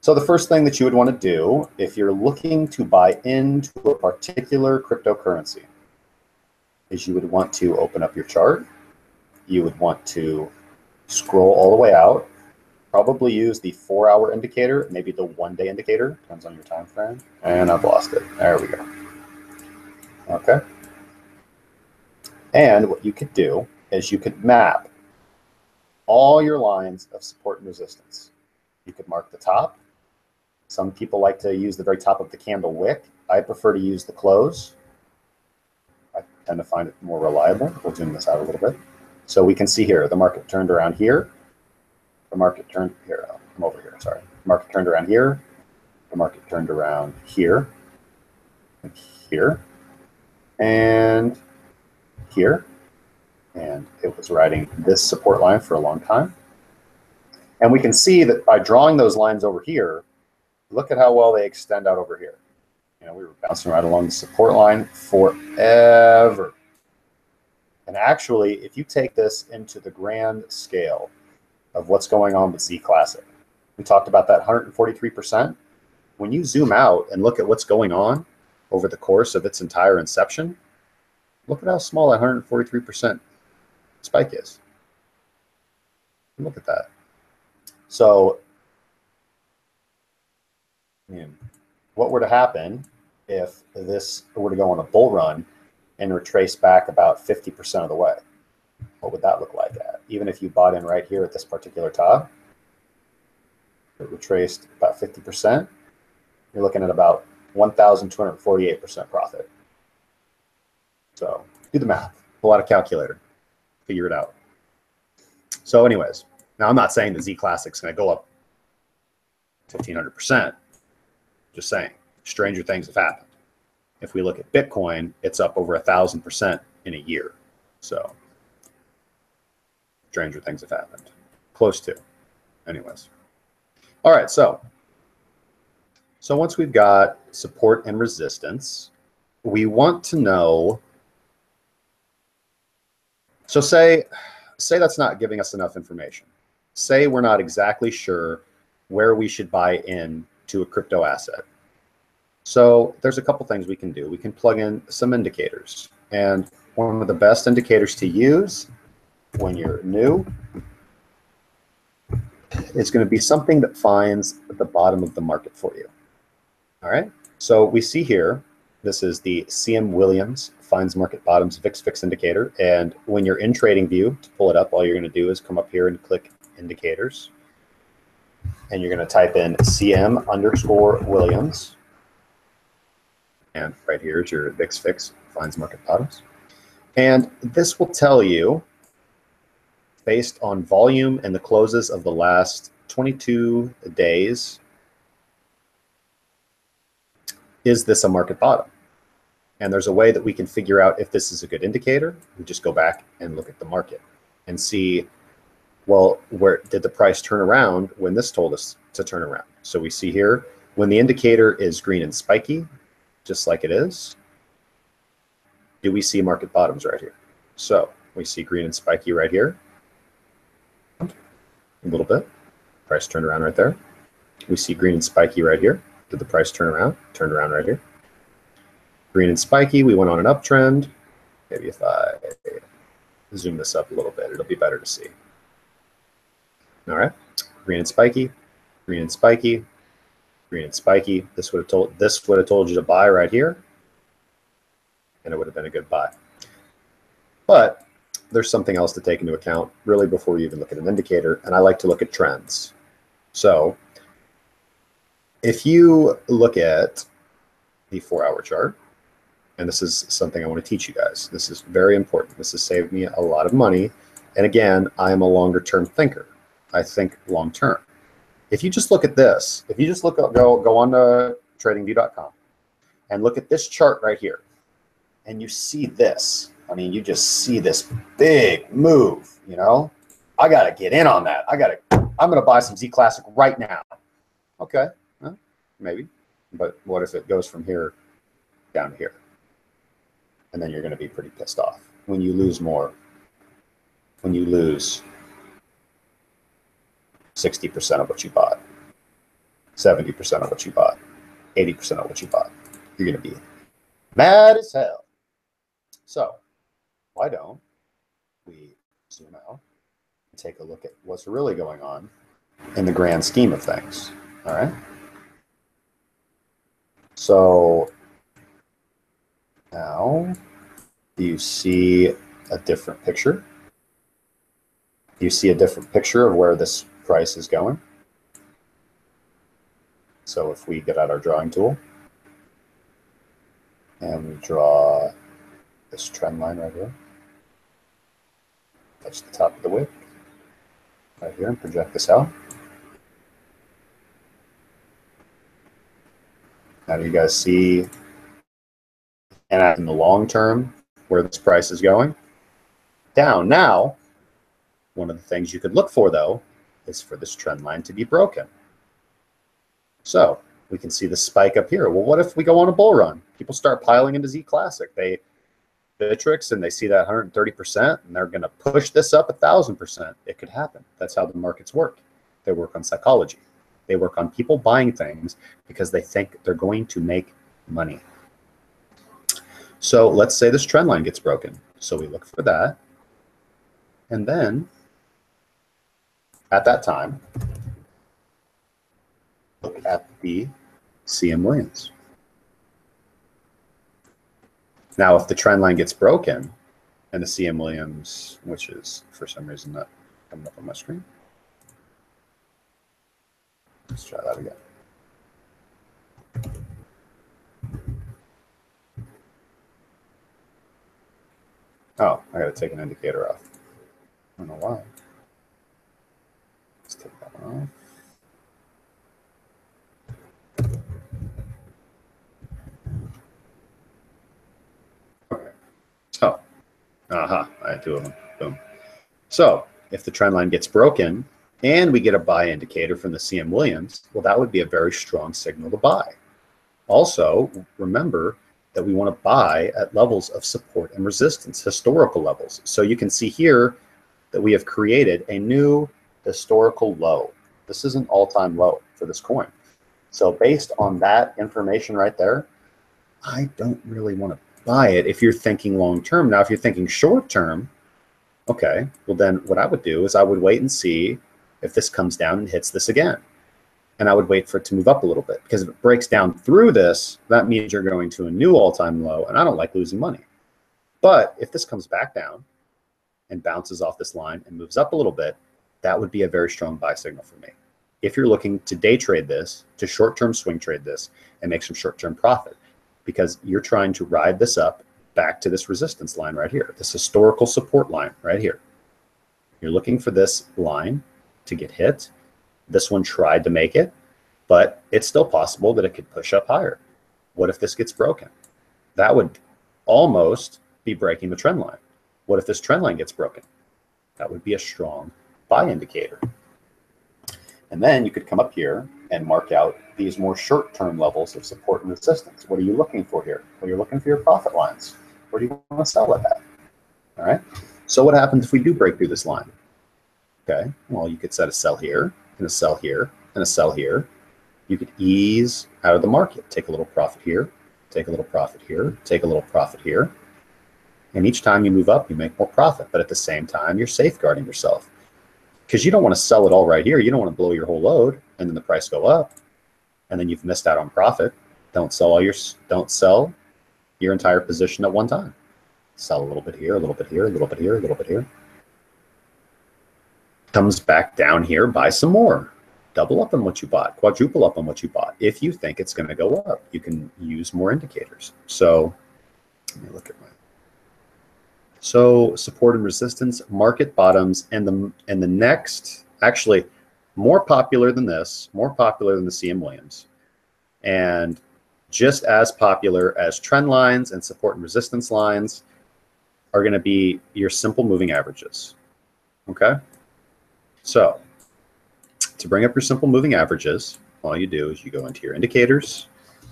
So the first thing that you would want to do if you're looking to buy into a particular cryptocurrency is you would want to open up your chart. You would want to scroll all the way out, probably use the 4-hour indicator, maybe the 1-day indicator, depends on your time frame. And I've lost it. There we go. Okay. And what you could do is you could map all your lines of support and resistance. You could mark the top. Some people like to use the very top of the candle wick. I prefer to use the close. I tend to find it more reliable. We'll zoom this out a little bit. So we can see here, the market turned around here. The market turned here. Oh, I'm over here, sorry. The market turned around here. The market turned around here. And here. And here. And it was riding this support line for a long time. And we can see that by drawing those lines over here, look at how well they extend out over here. You know, we were bouncing right along the support line forever. And actually, if you take this into the grand scale of what's going on with Z Classic, we talked about that 143%. When you zoom out and look at what's going on over the course of its entire inception, look at how small that 143% spike is. Look at that. So, what were to happen if this were to go on a bull run and retrace back about 50% of the way? What would that look like at? Even if you bought in right here at this particular top, it retraced about 50%, you're looking at about 1,248% profit. So do the math, pull out a calculator, figure it out. So anyways, now I'm not saying the Z Classic's going to go up 1,500%. Just saying, stranger things have happened. If we look at Bitcoin, it's up over 1,000% in a year. So stranger things have happened. Close to. Anyways. All right, so So once we've got support and resistance, we want to know, so say that's not giving us enough information. Say we're not exactly sure where we should buy in to a crypto asset. So there's a couple things we can do. We can plug in some indicators. And one of the best indicators to use when you're new is going to be something that finds at the bottom of the market for you. All right. So we see here, this is the CM Williams finds market bottoms VIX fix indicator. And when you're in TradingView, to pull it up, all you're going to do is come up here and click indicators. And you're going to type in CM_Williams. And right here is your VIX fix finds market bottoms. And this will tell you, based on volume and the closes of the last 22 days, is this a market bottom? And there's a way that we can figure out if this is a good indicator. We just go back and look at the market and see, well, where did the price turn around when this told us to turn around? So we see here, when the indicator is green and spiky, just like it is, do we see market bottoms right here? So we see green and spiky right here. A little bit. Price turned around right there. We see green and spiky right here. Did the price turn around? Turned around right here. Green and spiky, we went on an uptrend. Maybe if I zoom this up a little bit, it'll be better to see. All right. Green and spiky, green and spiky, green and spiky. This would have told you to buy right here, and it would have been a good buy. But there's something else to take into account really before you even look at an indicator, and I like to look at trends. So if you look at the 4-hour chart, and this is something I want to teach you guys. This is very important. This has saved me a lot of money. And again, I am a longer term thinker. I think long term. If you just look at this, if you just go on to tradingview.com and look at this chart right here, and you see this, I mean, you just see this big move, you know, I got to get in on that. I'm going to buy some Z Classic right now. Okay, well, maybe. But what if it goes from here down to here? And then you're going to be pretty pissed off when you lose more. When you lose 60% of what you bought, 70% of what you bought, 80% of what you bought, you're going to be mad as hell. So why don't we zoom out and take a look at what's really going on in the grand scheme of things? All right. So now, do you see a different picture? Do you see a different picture of where this price is going? So if we get out our drawing tool and we draw this trend line right here, touch the top of the wick right here and project this out. Now do you guys see, and in the long term, where this price is going? Down. Now, one of the things you could look for, though, is for this trend line to be broken. So we can see the spike up here. Well, what if we go on a bull run? People start piling into Z Classic. They Bittrex and they see that 130%, and they're going to push this up 1,000%. It could happen. That's how the markets work. They work on psychology. They work on people buying things because they think they're going to make money. So let's say this trend line gets broken. So we look for that. And then at that time, look at the CM Williams. Now, if the trend line gets broken and the CM Williams, which is for some reason not coming up on my screen. Let's try that again. Oh, I got to take an indicator off. I don't know why. Let's take that one off. Okay. So, I had two of them. Boom. So, if the trend line gets broken and we get a buy indicator from the CM Williams, well, that would be a very strong signal to buy. Also, remember that we want to buy at levels of support and resistance, historical levels. So you can see here that we have created a new historical low. This is an all-time low for this coin. So based on that information right there, I don't really want to buy it if you're thinking long-term. Now, if you're thinking short-term, okay, well then what I would do is I would wait and see if this comes down and hits this again. And I would wait for it to move up a little bit, because if it breaks down through this, that means you're going to a new all-time low, and I don't like losing money. But if this comes back down and bounces off this line and moves up a little bit, that would be a very strong buy signal for me. If you're looking to day trade this, to short-term swing trade this, and make some short-term profit, because you're trying to ride this up back to this resistance line right here, this historical support line right here. You're looking for this line to get hit. This one tried to make it, but it's still possible that it could push up higher. What if this gets broken? That would almost be breaking the trend line. What if this trend line gets broken? That would be a strong buy indicator. And then you could come up here and mark out these more short-term levels of support and resistance. What are you looking for here? Well, you're looking for your profit lines. Where do you want to sell it at? All right. So what happens if we do break through this line? Okay. Well, you could set a sell here, and a sell here, and a sell here. You could ease out of the market. Take a little profit here, take a little profit here, take a little profit here. And each time you move up, you make more profit. But at the same time, you're safeguarding yourself, because you don't want to sell it all right here. You don't want to blow your whole load and then the price go up, and then you've missed out on profit. Don't sell your entire position at one time. Sell a little bit here, a little bit here, a little bit here, a little bit here. Comes back down here, buy some more. Double up on what you bought, quadruple up on what you bought. If you think it's going to go up, you can use more indicators. So let me look at my. So support and resistance, market bottoms, and the next, actually more popular than this, more popular than the CM Williams, and just as popular as trend lines and support and resistance lines are going to be your simple moving averages. Okay. So to bring up your simple moving averages, all you do is you go into your indicators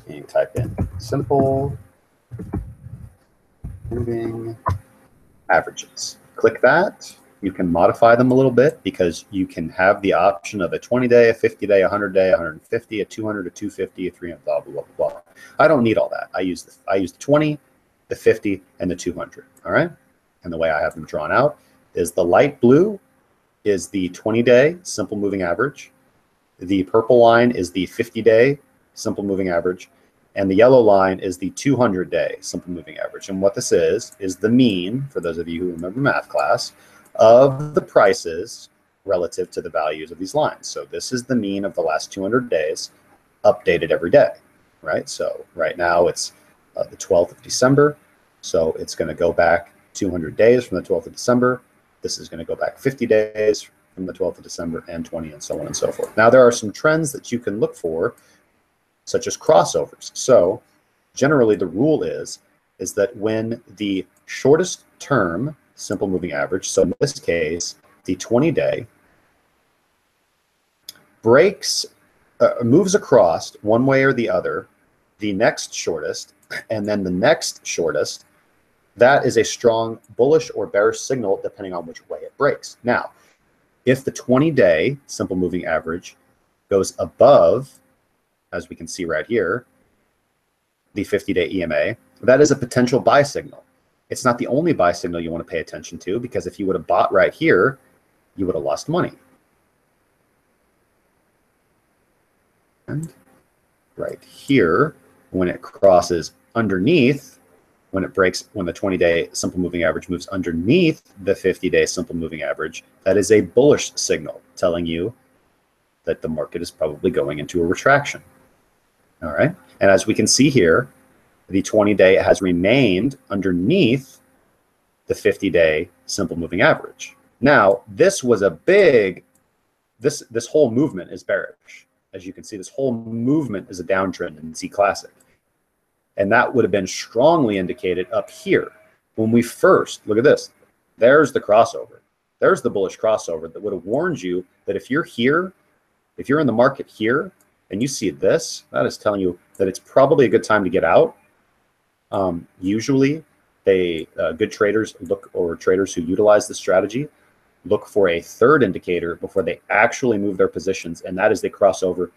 and you type in simple moving averages. Click that. You can modify them a little bit, because you can have the option of a 20-day, a 50-day, a 100-day, 150, a 200, a 250, a 300, blah, blah, blah, blah. I don't need all that. I use the 20, the 50, and the 200. All right. And the way I have them drawn out is the light blue is the 20-day simple moving average. The purple line is the 50-day simple moving average. And the yellow line is the 200-day simple moving average. And what this is the mean, for those of you who remember math class, of the prices relative to the values of these lines. So this is the mean of the last 200 days, updated every day, right? So right now it's the 12th of December. So it's going to go back 200 days from the 12th of December. This is going to go back 50 days from the 12th of December, and 20, and so on and so forth. Now, there are some trends that you can look for, such as crossovers. So generally the rule is that when the shortest term simple moving average, so in this case, the 20-day, breaks, moves across one way or the other, the next shortest, and then the next shortest, that is a strong bullish or bearish signal depending on which way it breaks. Now, if the 20-day simple moving average goes above, as we can see right here, the 50-day EMA, that is a potential buy signal. It's not the only buy signal you want to pay attention to, because if you would have bought right here, you would have lost money. And right here, when it crosses underneath, when it breaks, when the 20-day simple moving average moves underneath the 50-day simple moving average, that is a bullish signal telling you that the market is probably going into a retraction. All right. And as we can see here, the 20-day has remained underneath the 50-day simple moving average. Now, this was a big, this whole movement is bearish. As you can see, this whole movement is a downtrend in Z Classic. And that would have been strongly indicated up here. When we first, look at this, there's the crossover. There's the bullish crossover that would have warned you that if you're here, if you're in the market here, and you see this, that is telling you that it's probably a good time to get out. Usually, good traders or traders who utilize this strategy look for a third indicator before they actually move their positions, and that is the crossover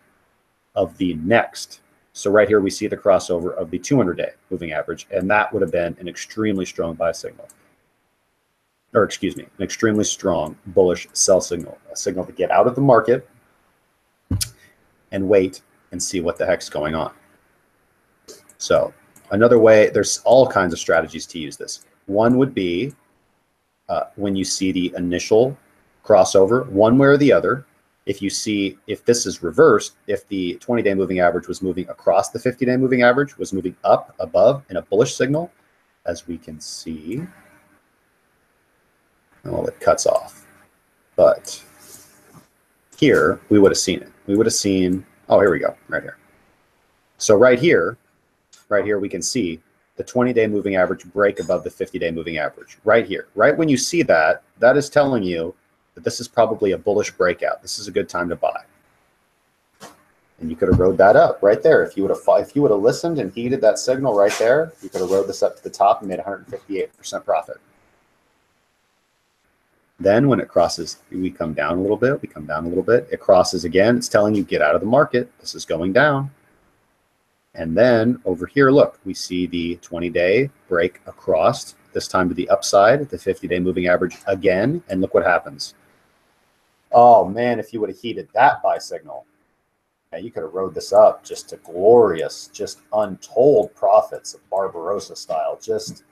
of the next. So right here we see the crossover of the 200-day moving average, and that would have been an extremely strong buy signal. Or excuse me, an extremely strong bullish sell signal, a signal to get out of the market and wait and see what the heck's going on. So another way, there's all kinds of strategies to use this. One would be when you see the initial crossover, one way or the other. If this is reversed, if the 20-day moving average was moving across the 50-day moving average, was moving up above in a bullish signal, as we can see, well, it cuts off. But here, we would have seen it. We would have seen, oh, here we go, right here. So right here, we can see the 20-day moving average break above the 50-day moving average. Right here, right when you see that, that is telling you that this is probably a bullish breakout. This is a good time to buy. And you could have rode that up right there. If you would have listened and heeded that signal right there, you could have rode this up to the top and made 158% profit. Then when it crosses, we come down a little bit, it crosses again, it's telling you get out of the market, this is going down. And then over here, look, we see the 20-day break across, this time to the upside, the 50-day moving average again, and look what happens. Oh man, if you would have heeded that buy signal, man, you could have rode this up just to glorious, just untold profits of Barbarossa style, just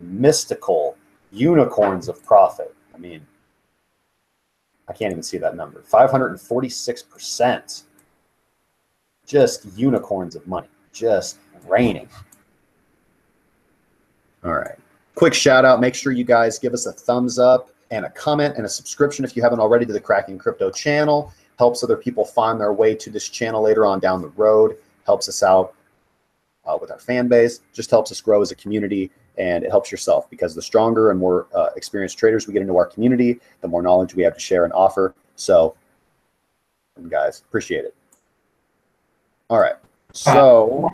mystical unicorns of profit. I mean, I can't even see that number. 546%. Just unicorns of money, just raining. All right. Quick shout out. Make sure you guys give us a thumbs up and a comment and a subscription if you haven't already to the Cracking Crypto channel. Helps other people find their way to this channel later on down the road. Helps us out with our fan base. Just helps us grow as a community, and it helps yourself because the stronger and more experienced traders we get into our community, the more knowledge we have to share and offer. So, guys, appreciate it. All right. So,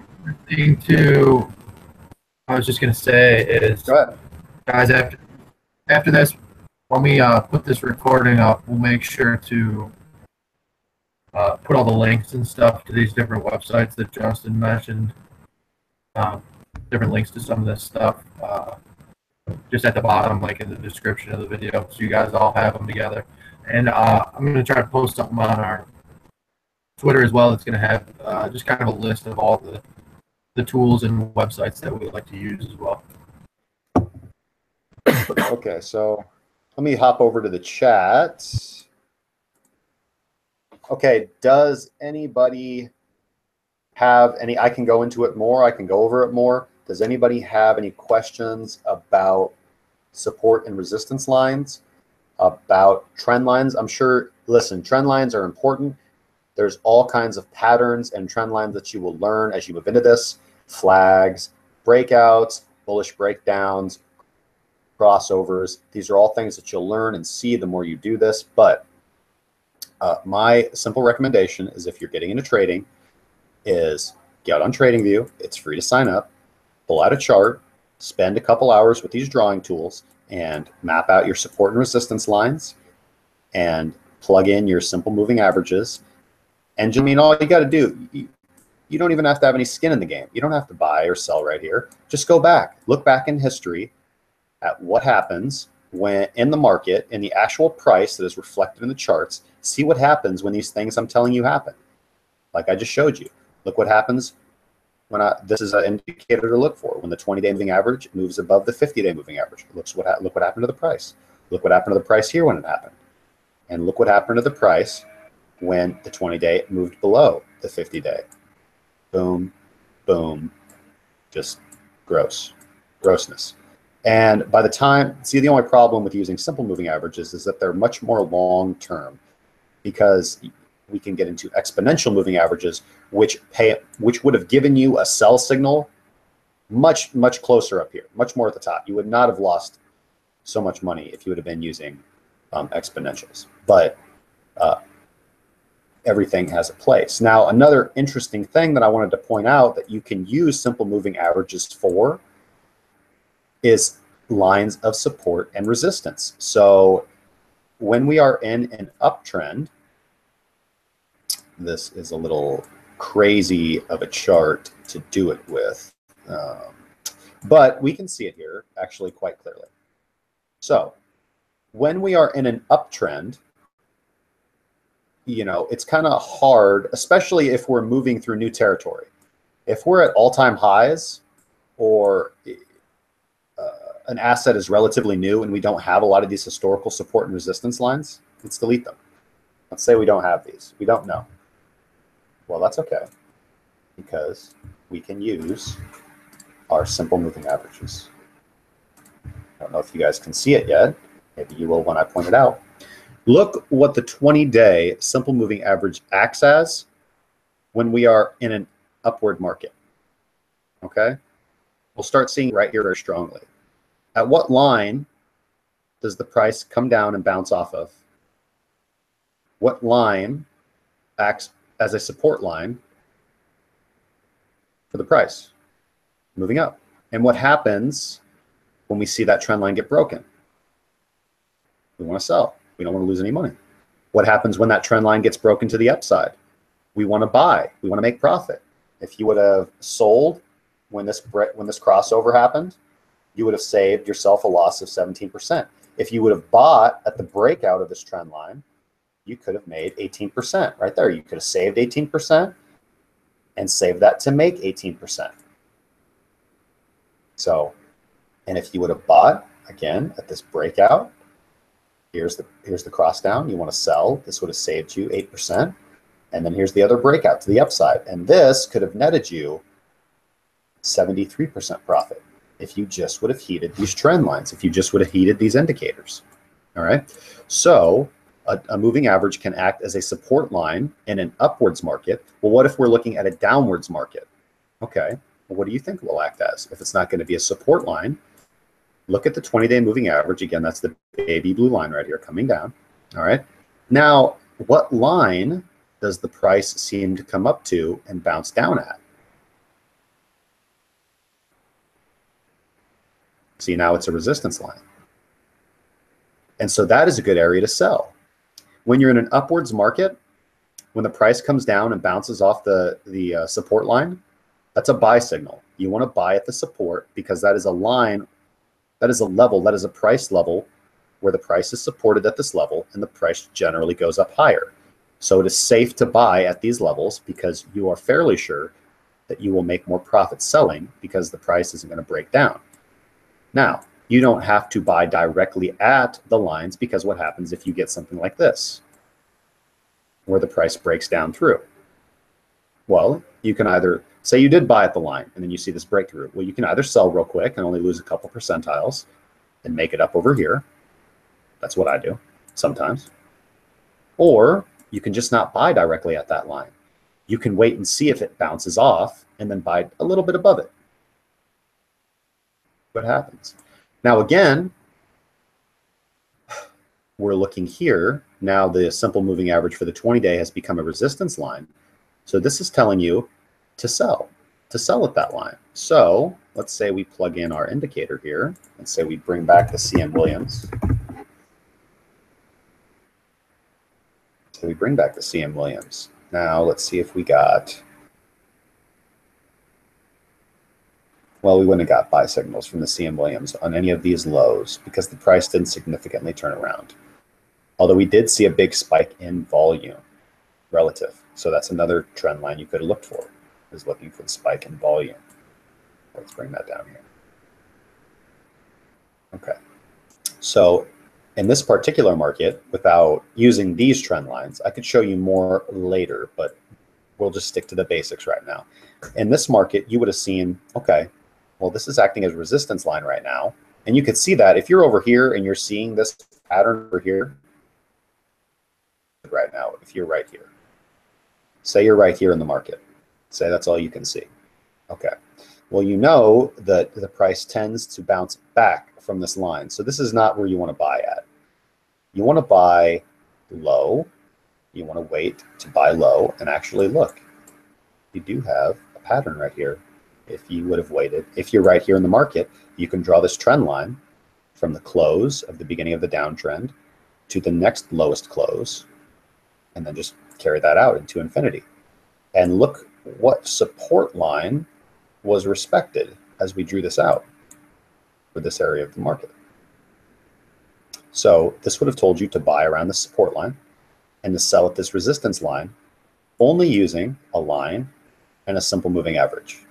thing too, I was just gonna say is, go ahead, guys. After this, when we put this recording up, we'll make sure to put all the links and stuff to these different websites that Justin mentioned. Different links to some of this stuff, just at the bottom, like in the description of the video, so you guys all have them together. And I'm gonna try to post something on our Twitter as well. It's going to have just kind of a list of all the tools and websites that we like to use as well. Okay, so let me hop over to the chat. Okay, does anybody have any, I can go into it more, I can go over it more. Does anybody have any questions about support and resistance lines, about trend lines? I'm sure, listen, trend lines are important. There's all kinds of patterns and trend lines that you will learn as you move into this. Flags, breakouts, bullish breakdowns, crossovers. These are all things that you'll learn and see the more you do this. But my simple recommendation is, if you're getting into trading, is get on TradingView. It's free to sign up. Pull out a chart. Spend a couple hours with these drawing tools and map out your support and resistance lines and plug in your simple moving averages. And I mean, all you got to do, you don't even have to have any skin in the game. You don't have to buy or sell right here. Just go back, look back in history at what happens when in the market, in the actual price that is reflected in the charts. See what happens when these things I'm telling you happen. Like I just showed you. Look what happens when this is an indicator to look for. When the 20-day moving average moves above the 50-day moving average. Look what happened to the price. Look what happened to the price here when it happened. And look what happened to the price when the 20-day moved below the 50-day. Boom, boom, just grossness. And by the time, see, the only problem with using simple moving averages is that they're much more long-term, because we can get into exponential moving averages, which would have given you a sell signal much closer up here, much more at the top. You would not have lost so much money if you would have been using exponentials. But everything has a place. Now, another interesting thing that I wanted to point out that you can use simple moving averages for is lines of support and resistance. So when we are in an uptrend, this is a little crazy of a chart to do it with, but we can see it here actually quite clearly. So when we are in an uptrend, you know, it's kind of hard, especially if we're moving through new territory. If we're at all-time highs, or an asset is relatively new and we don't have a lot of these historical support and resistance lines, let's delete them. Let's say we don't have these. We don't know. Well, that's okay, because we can use our simple moving averages. I don't know if you guys can see it yet. Maybe you will when I point it out. Look what the 20-day simple moving average acts as when we are in an upward market. Okay? We'll start seeing right here very strongly. At what line does the price come down and bounce off of? What line acts as a support line for the price? Moving up. And what happens when we see that trend line get broken? We want to sell. We don't want to lose any money. What happens when that trend line gets broken to the upside? We want to buy. We want to make profit. If you would have sold when this crossover happened, you would have saved yourself a loss of 17%. If you would have bought at the breakout of this trend line, you could have made 18% right there. You could have saved 18% and saved that to make 18%. So, and if you would have bought again at this breakout, here's the cross down, you want to sell, this would have saved you 8%. And then here's the other breakout to the upside. And this could have netted you 73% profit if you just would have heeded these trend lines, if you just would have heeded these indicators. All right. So a moving average can act as a support line in an upwards market. Well, what if we're looking at a downwards market? Okay. Well, what do you think it will act as? If it's not going to be a support line, look at the 20-day moving average. Again, that's the baby blue line right here coming down. All right. Now, what line does the price seem to come up to and bounce down at? See, now it's a resistance line. And so that is a good area to sell. When you're in an upwards market, when the price comes down and bounces off the support line, that's a buy signal. You want to buy at the support because that is a line, that is a level, that is a price level where the price is supported at this level and the price generally goes up higher. So it is safe to buy at these levels because you are fairly sure that you will make more profit selling because the price isn't going to break down. Now, you don't have to buy directly at the lines because what happens if you get something like this, where the price breaks down through? Well, you can either, say you did buy at the line and then you see this breakthrough. Well, you can either sell real quick and only lose a couple percentiles and make it up over here. That's what I do sometimes. Or you can just not buy directly at that line. You can wait and see if it bounces off and then buy a little bit above it. What happens? Now, again, we're looking here. Now the simple moving average for the 20-day has become a resistance line. So this is telling you to sell at that line. So let's say we plug in our indicator here. Let's say we bring back the CM Williams. So we bring back the CM Williams. Now let's see if we got, well, we wouldn't have got buy signals from the CM Williams on any of these lows because the price didn't significantly turn around. Although we did see a big spike in volume relative. So that's another trend line you could have looked for, is looking for the spike in volume. Let's bring that down here. Okay. So in this particular market, without using these trend lines, I could show you more later, but we'll just stick to the basics right now. In this market, you would have seen, okay, well, this is acting as a resistance line right now. And you could see that if you're over here and you're seeing this pattern over here right now, if you're right here, say you're right here in the market, say that's all you can see. Okay. Well, you know that the price tends to bounce back from this line. So this is not where you want to buy at. You want to buy low you want to wait to buy low and actually look. You do have a pattern right here. If you would have waited, if you're right here in the market, you can draw this trend line from the close of the beginning of the downtrend to the next lowest close, and then just carry that out into infinity. And look what support line was respected as we drew this out for this area of the market. So this would have told you to buy around the support line and to sell at this resistance line, only using a line and a simple moving average.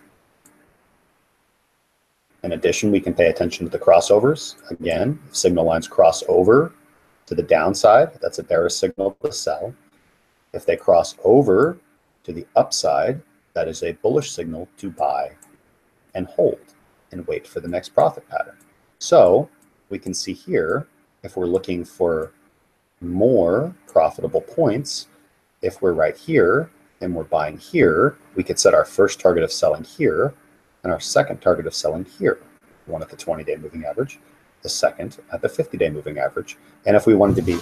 In addition, we can pay attention to the crossovers. Again, if signal lines cross over to the downside, that's a bearish signal to sell. If they cross over to the upside, that is a bullish signal to buy and hold and wait for the next profit pattern. So we can see here, if we're looking for more profitable points, if we're right here and we're buying here, we could set our first target of selling here and our second target of selling here. One at the 20-day moving average, the second at the 50-day moving average. And if we wanted to be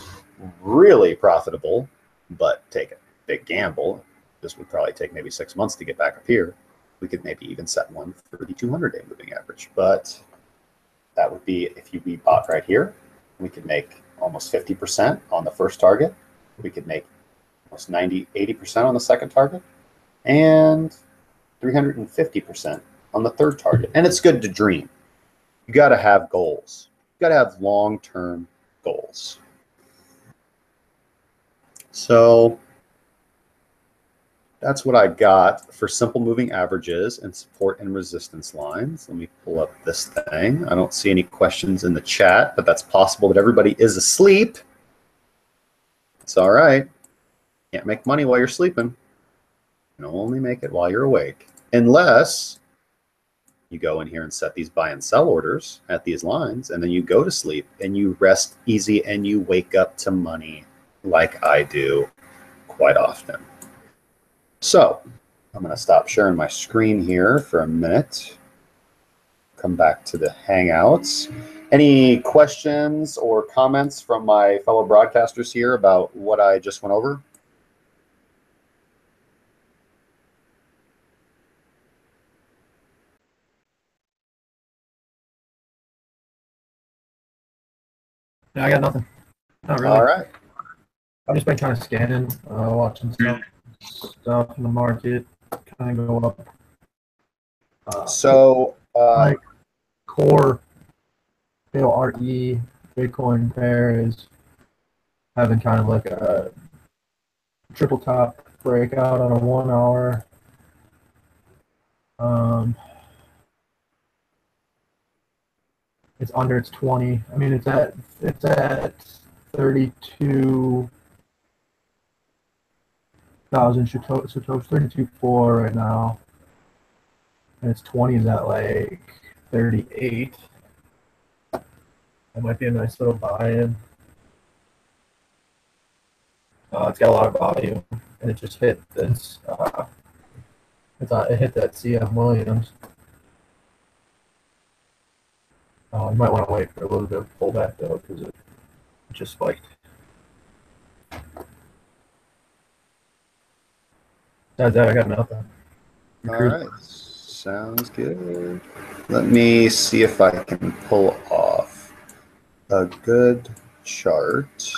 really profitable, but take a big gamble, this would probably take maybe 6 months to get back up here, we could maybe even set one for the 200-day moving average. But that would be, if we bought right here, we could make almost 50% on the first target. We could make almost 80% on the second target, and 350% on the third target. And it's good to dream. You got to have goals. You got to have long-term goals. So that's what I got for simple moving averages and support and resistance lines. Let me pull up this thing. I don't see any questions in the chat, but that's possible that everybody is asleep. It's all right. Can't make money while you're sleeping. You can only make it while you're awake. Unless you go in here and set these buy and sell orders at these lines, and then you go to sleep and you rest easy and you wake up to money like I do quite often. So I'm going to stop sharing my screen here for a minute. Come back to the Hangouts. Any questions or comments from my fellow broadcasters here about what I just went over? No, I got nothing. Not really. All right. I've just been kind of scanning, watching stuff in the market, kind of go up. So, like core RE Bitcoin pair is having kind of like a triple top breakout on a 1 hour. It's under its 20. I mean, it's at 32,000 Satoshi, 32.4 right now, and its 20 is at like 38. That might be a nice little buy-in. It's got a lot of volume, and it just hit this. It hit that CM Williams. You might want to wait for a little bit of pullback though, because it just spiked. That's that. I got nothing. All right, sounds good. Let me see if I can pull off a good chart.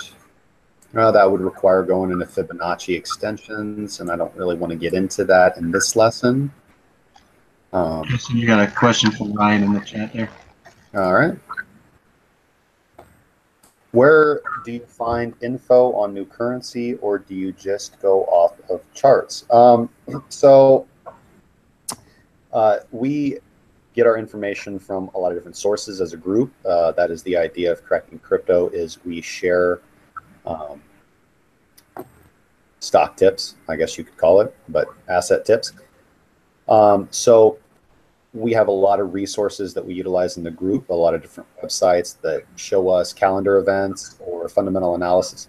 That would require going into Fibonacci extensions, and I don't really want to get into that in this lesson. You got a question from Ryan in the chat there. All right. Where do you find info on new currency, or do you just go off of charts? We get our information from a lot of different sources as a group. That is the idea of Cracking Crypto, is we share stock tips, I guess you could call it, but asset tips. So we have a lot of resources that we utilize in the group, a lot of different websites that show us calendar events or fundamental analysis.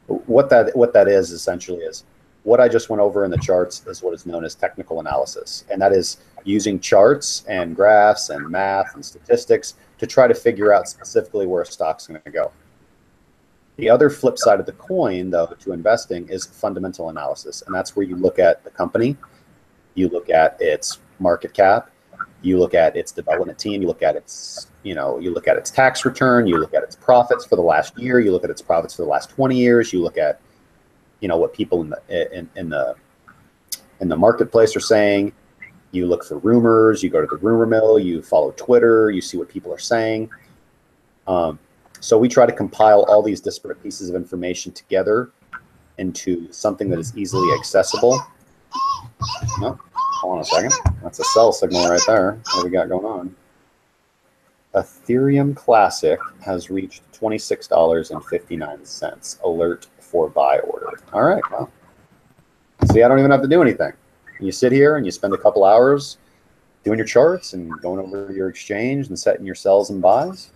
What that is essentially is what I just went over in the charts is what is known as technical analysis. And that is using charts and graphs and math and statistics to try to figure out specifically where a stock's going to go. The other flip side of the coin, though, to investing is fundamental analysis, and that's where you look at the company, you look at its market cap, you look at its development team, you look at its, you look at its tax return, you look at its profits for the last year, you look at its profits for the last 20 years, you look at, what people in the marketplace are saying. You look for rumors, you go to the rumor mill, you follow Twitter, you see what people are saying. So we try to compile all these disparate pieces of information together into something that is easily accessible. No, hold on a second. That's a sell signal right there. What do we got going on? Ethereum Classic has reached $26.59. Alert for buy order. All right, well, see, I don't even have to do anything. You sit here and you spend a couple hours doing your charts and going over your exchange and setting your sells and buys.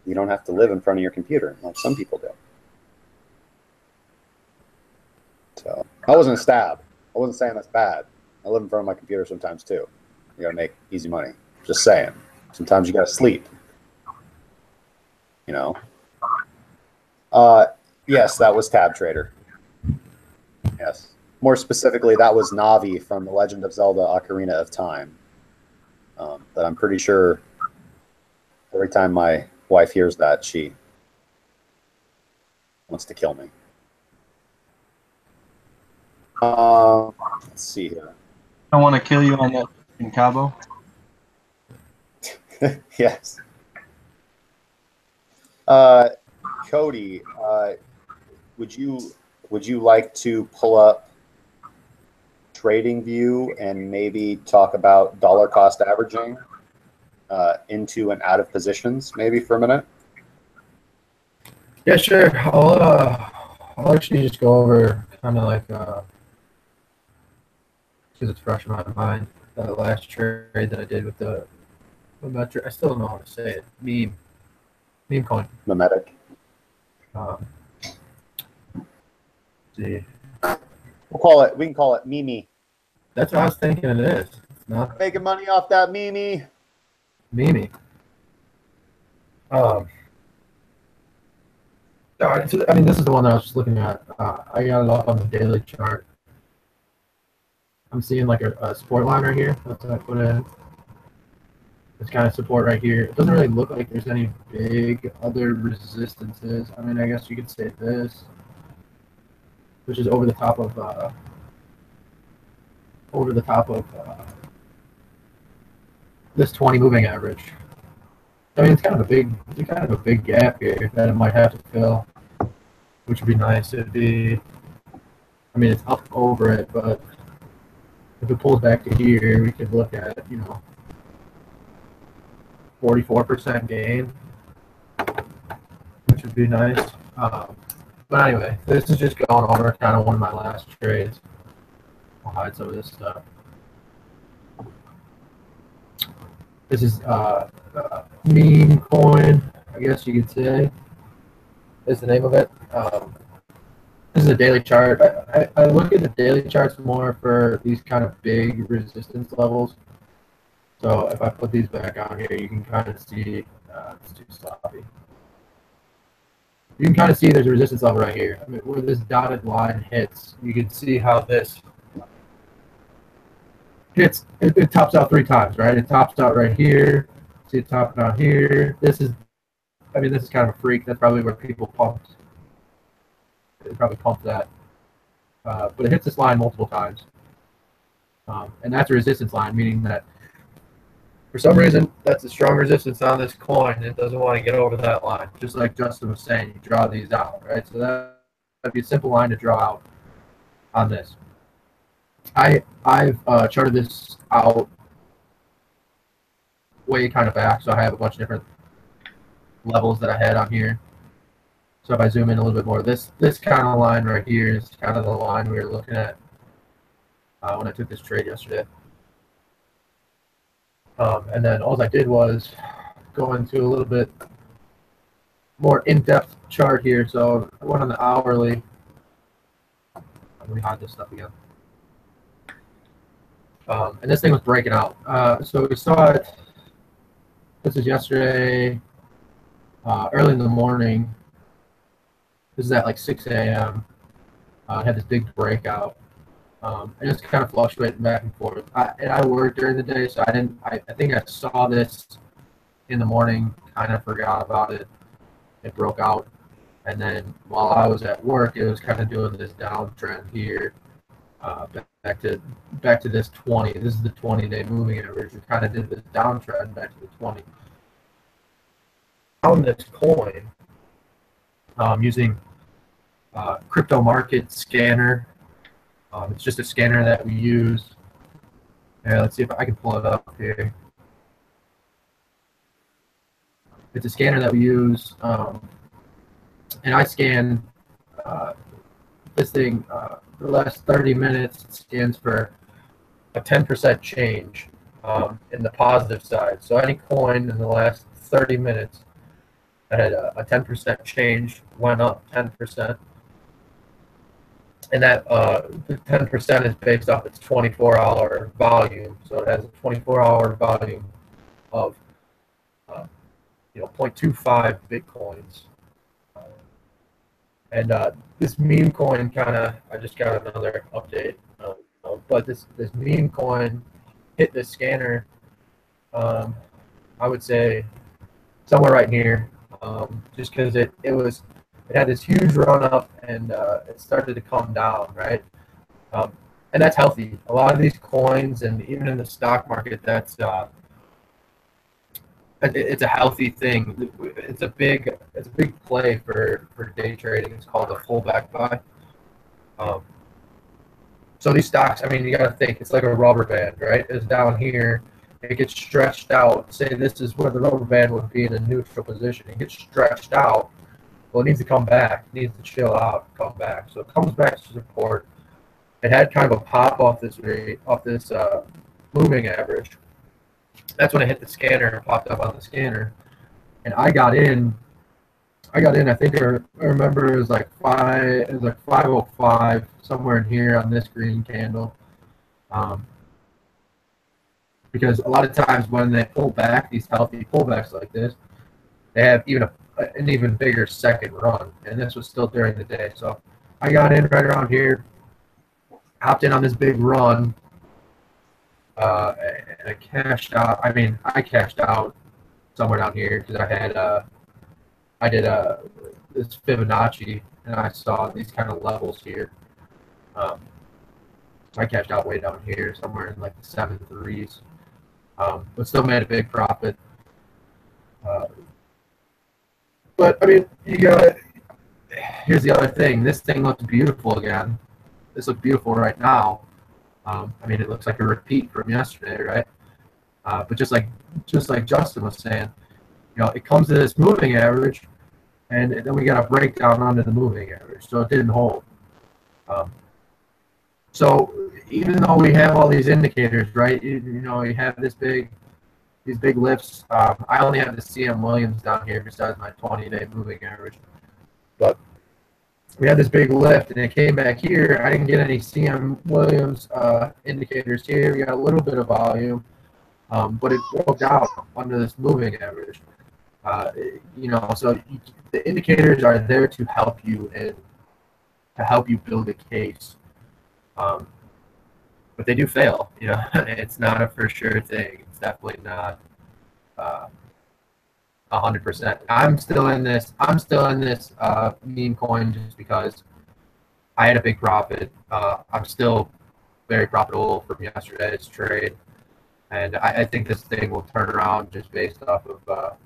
You don't have to live in front of your computer like some people do. So I wasn't a stab. I wasn't saying that's bad. I live in front of my computer sometimes too. You gotta make easy money. Just saying. Sometimes you gotta sleep. Yes, that was Tab Trader. Yes. More specifically, that was Navi from The Legend of Zelda: Ocarina of Time. But I'm pretty sure every time my wife hears that, she wants to kill me. Let's see here. I want to kill you on that in Cabo. Yes. Cody, would you like to pull up TradingView and maybe talk about dollar cost averaging into and out of positions maybe for a minute? Yeah, sure. I'll actually just go over kind of like because it's fresh in my mind, that last trade that I did with the metric. I still don't know how to say it. Meme coin. Memetic. See. We can call it Mimi. That's what I was thinking it is. It's not Making money off that Mimi. Mimi. I mean, this is the one that I was just looking at. I got it up on the daily chart. I'm seeing like a support line right here. That's what I put in. This kind of support right here. It doesn't really look like there's any big other resistances. I mean, I guess you could say this, which is over the top of this 20 moving average. I mean, it's kind of a big gap here that it might have to fill, which would be nice. It'd be, I mean, it's up over it, but if it pulls back to here, we could look at, 44% gain, which would be nice. But anyway, this is just going over kind of one of my last trades. I'll hide some of this stuff. This is meme coin, I guess you could say, is the name of it. This is a daily chart. I look at the daily charts more for these kind of big resistance levels. So if I put these back on here, you can kind of see, it's too sloppy. You can kind of see there's a resistance level right here. I mean, where this dotted line hits, you can see how this hits. It tops out 3 times, right? It tops out right here. See it topping out here. This is kind of a freak. That's probably where people pumped. They probably pumped that. But it hits this line multiple times. And that's a resistance line, meaning that for some reason, that's a strong resistance on this coin. It doesn't want to get over that line. Just like Justin was saying, you draw these out, right? So that'd be a simple line to draw out on this. I've charted this out way kind of back, so I have a bunch of different levels that I had on here. So if I zoom in a little bit more, this kind of line right here is kind of the line we were looking at when I took this trade yesterday. And then all I did was go into a little bit more in-depth chart here. So I went on the hourly. Let me hide this stuff again. And this thing was breaking out. So we saw it. This is yesterday, early in the morning. This is at like 6 a.m. I had this big breakout. And it's kind of fluctuating back and forth. I worked during the day, so I didn't. I think I saw this in the morning, kind of forgot about it. It broke out, and then while I was at work, it was kind of doing this downtrend here, back to this 20. This is the 20-day moving average. It kind of did this downtrend back to the 20. Found this coin using Crypto Market Scanner. It's just a scanner that we use. Yeah, let's see if I can pull it up here. It's a scanner that we use, and I scan this thing for the last 30 minutes. It scans for a 10% change in the positive side. So any coin in the last 30 minutes that had a 10% change went up 10%. And that the 10% is based off its 24-hour volume. So it has a 24-hour volume of 0.25 Bitcoins. And this meme coin I just got another update. But this meme coin hit the scanner, I would say somewhere right here, just because it had this huge run up and it started to come down, right? And that's healthy. A lot of these coins, and even in the stock market, it's a healthy thing. It's a big play for day trading. It's called a pullback buy. So these stocks, I mean, you got to think it's like a rubber band, right? It's down here. It gets stretched out. Say this is where the rubber band would be in a neutral position. It gets stretched out. Well, it needs to come back. It needs to chill out, come back. So it comes back to support. It had kind of a pop off this moving average. That's when it hit the scanner and popped up on the scanner. And I got in. I think I remember it was like 5:05, somewhere in here on this green candle. Because a lot of times when they pull back, these healthy pullbacks like this, they have an even bigger second run. And this was still during the day. So I got in right around here, hopped in on this big run. And I cashed out. I cashed out somewhere down here because I did this Fibonacci, and I saw these kind of levels here. I cashed out way down here, somewhere in like the 7.3s, but still made a big profit. But I mean, here's the other thing. This thing looked beautiful again. This looks beautiful right now. It looks like a repeat from yesterday, right? But just like Justin was saying, it comes to this moving average, and then we got a breakdown under the moving average, so it didn't hold. So even though we have all these indicators, right? You have these big lifts. I only have the CM Williams down here besides my 20-day moving average, but we had this big lift, and it came back here. I didn't get any CM Williams indicators here. We got a little bit of volume, but it broke out under this moving average. So the indicators are there to help you and to help you build a case. But they do fail. It's not a for sure thing. It's definitely not 100%. I'm still in this meme coin just because I had a big profit. I'm still very profitable from yesterday's trade, and I think this thing will turn around just based off of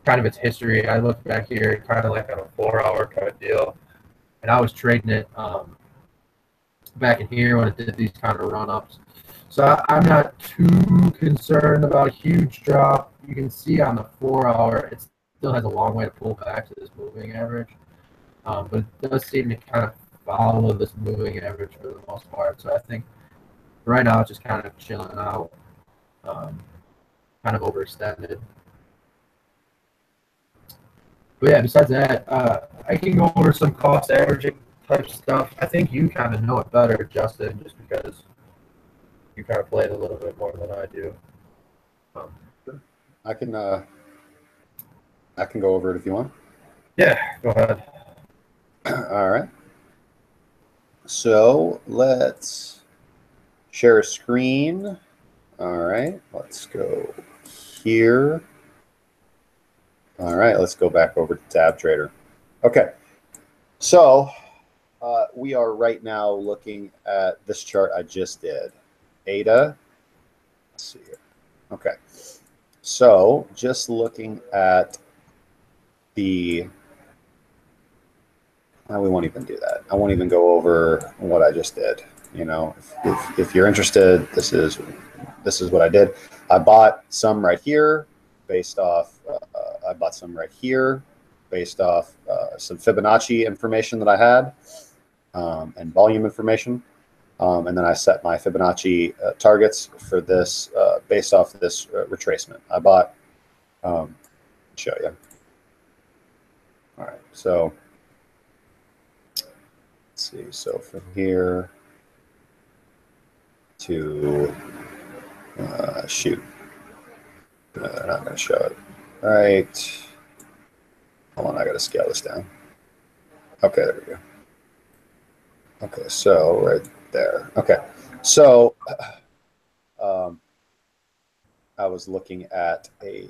kind of its history. I look back here, kind of like on a 4-hour kind of deal, and I was trading it back in here when it did these kind of run-ups. So I'm not too concerned about a huge drop. You can see on the 4-hour, it still has a long way to pull back to this moving average. But it does seem to kind of follow this moving average for the most part. So I think right now it's just kind of chilling out, kind of overextended. But yeah, besides that, I can go over some cost averaging type stuff. I think you kind of know it better, Justin, just because you kind of play it a little bit more than I do. I can go over it if you want. Yeah, go ahead. All right. So let's share a screen. All right, let's go here. All right, let's go back over to Tab Trader. Okay, so we are right now looking at this chart I just did. ADA. Let's see here. Okay, so just looking at the, we won't even do that. I won't even go over what I just did. You know, if you're interested, this is what I did. I bought some right here based off, I bought some right here based off some Fibonacci information that I had and volume information. And then I set my Fibonacci targets for this based off of this retracement. I bought, show you. All right, so let's see. So from here to shoot, they're not going to show it. All right, hold on, I got to scale this down. Okay, there we go. Okay, so right there. Okay, so I was looking at a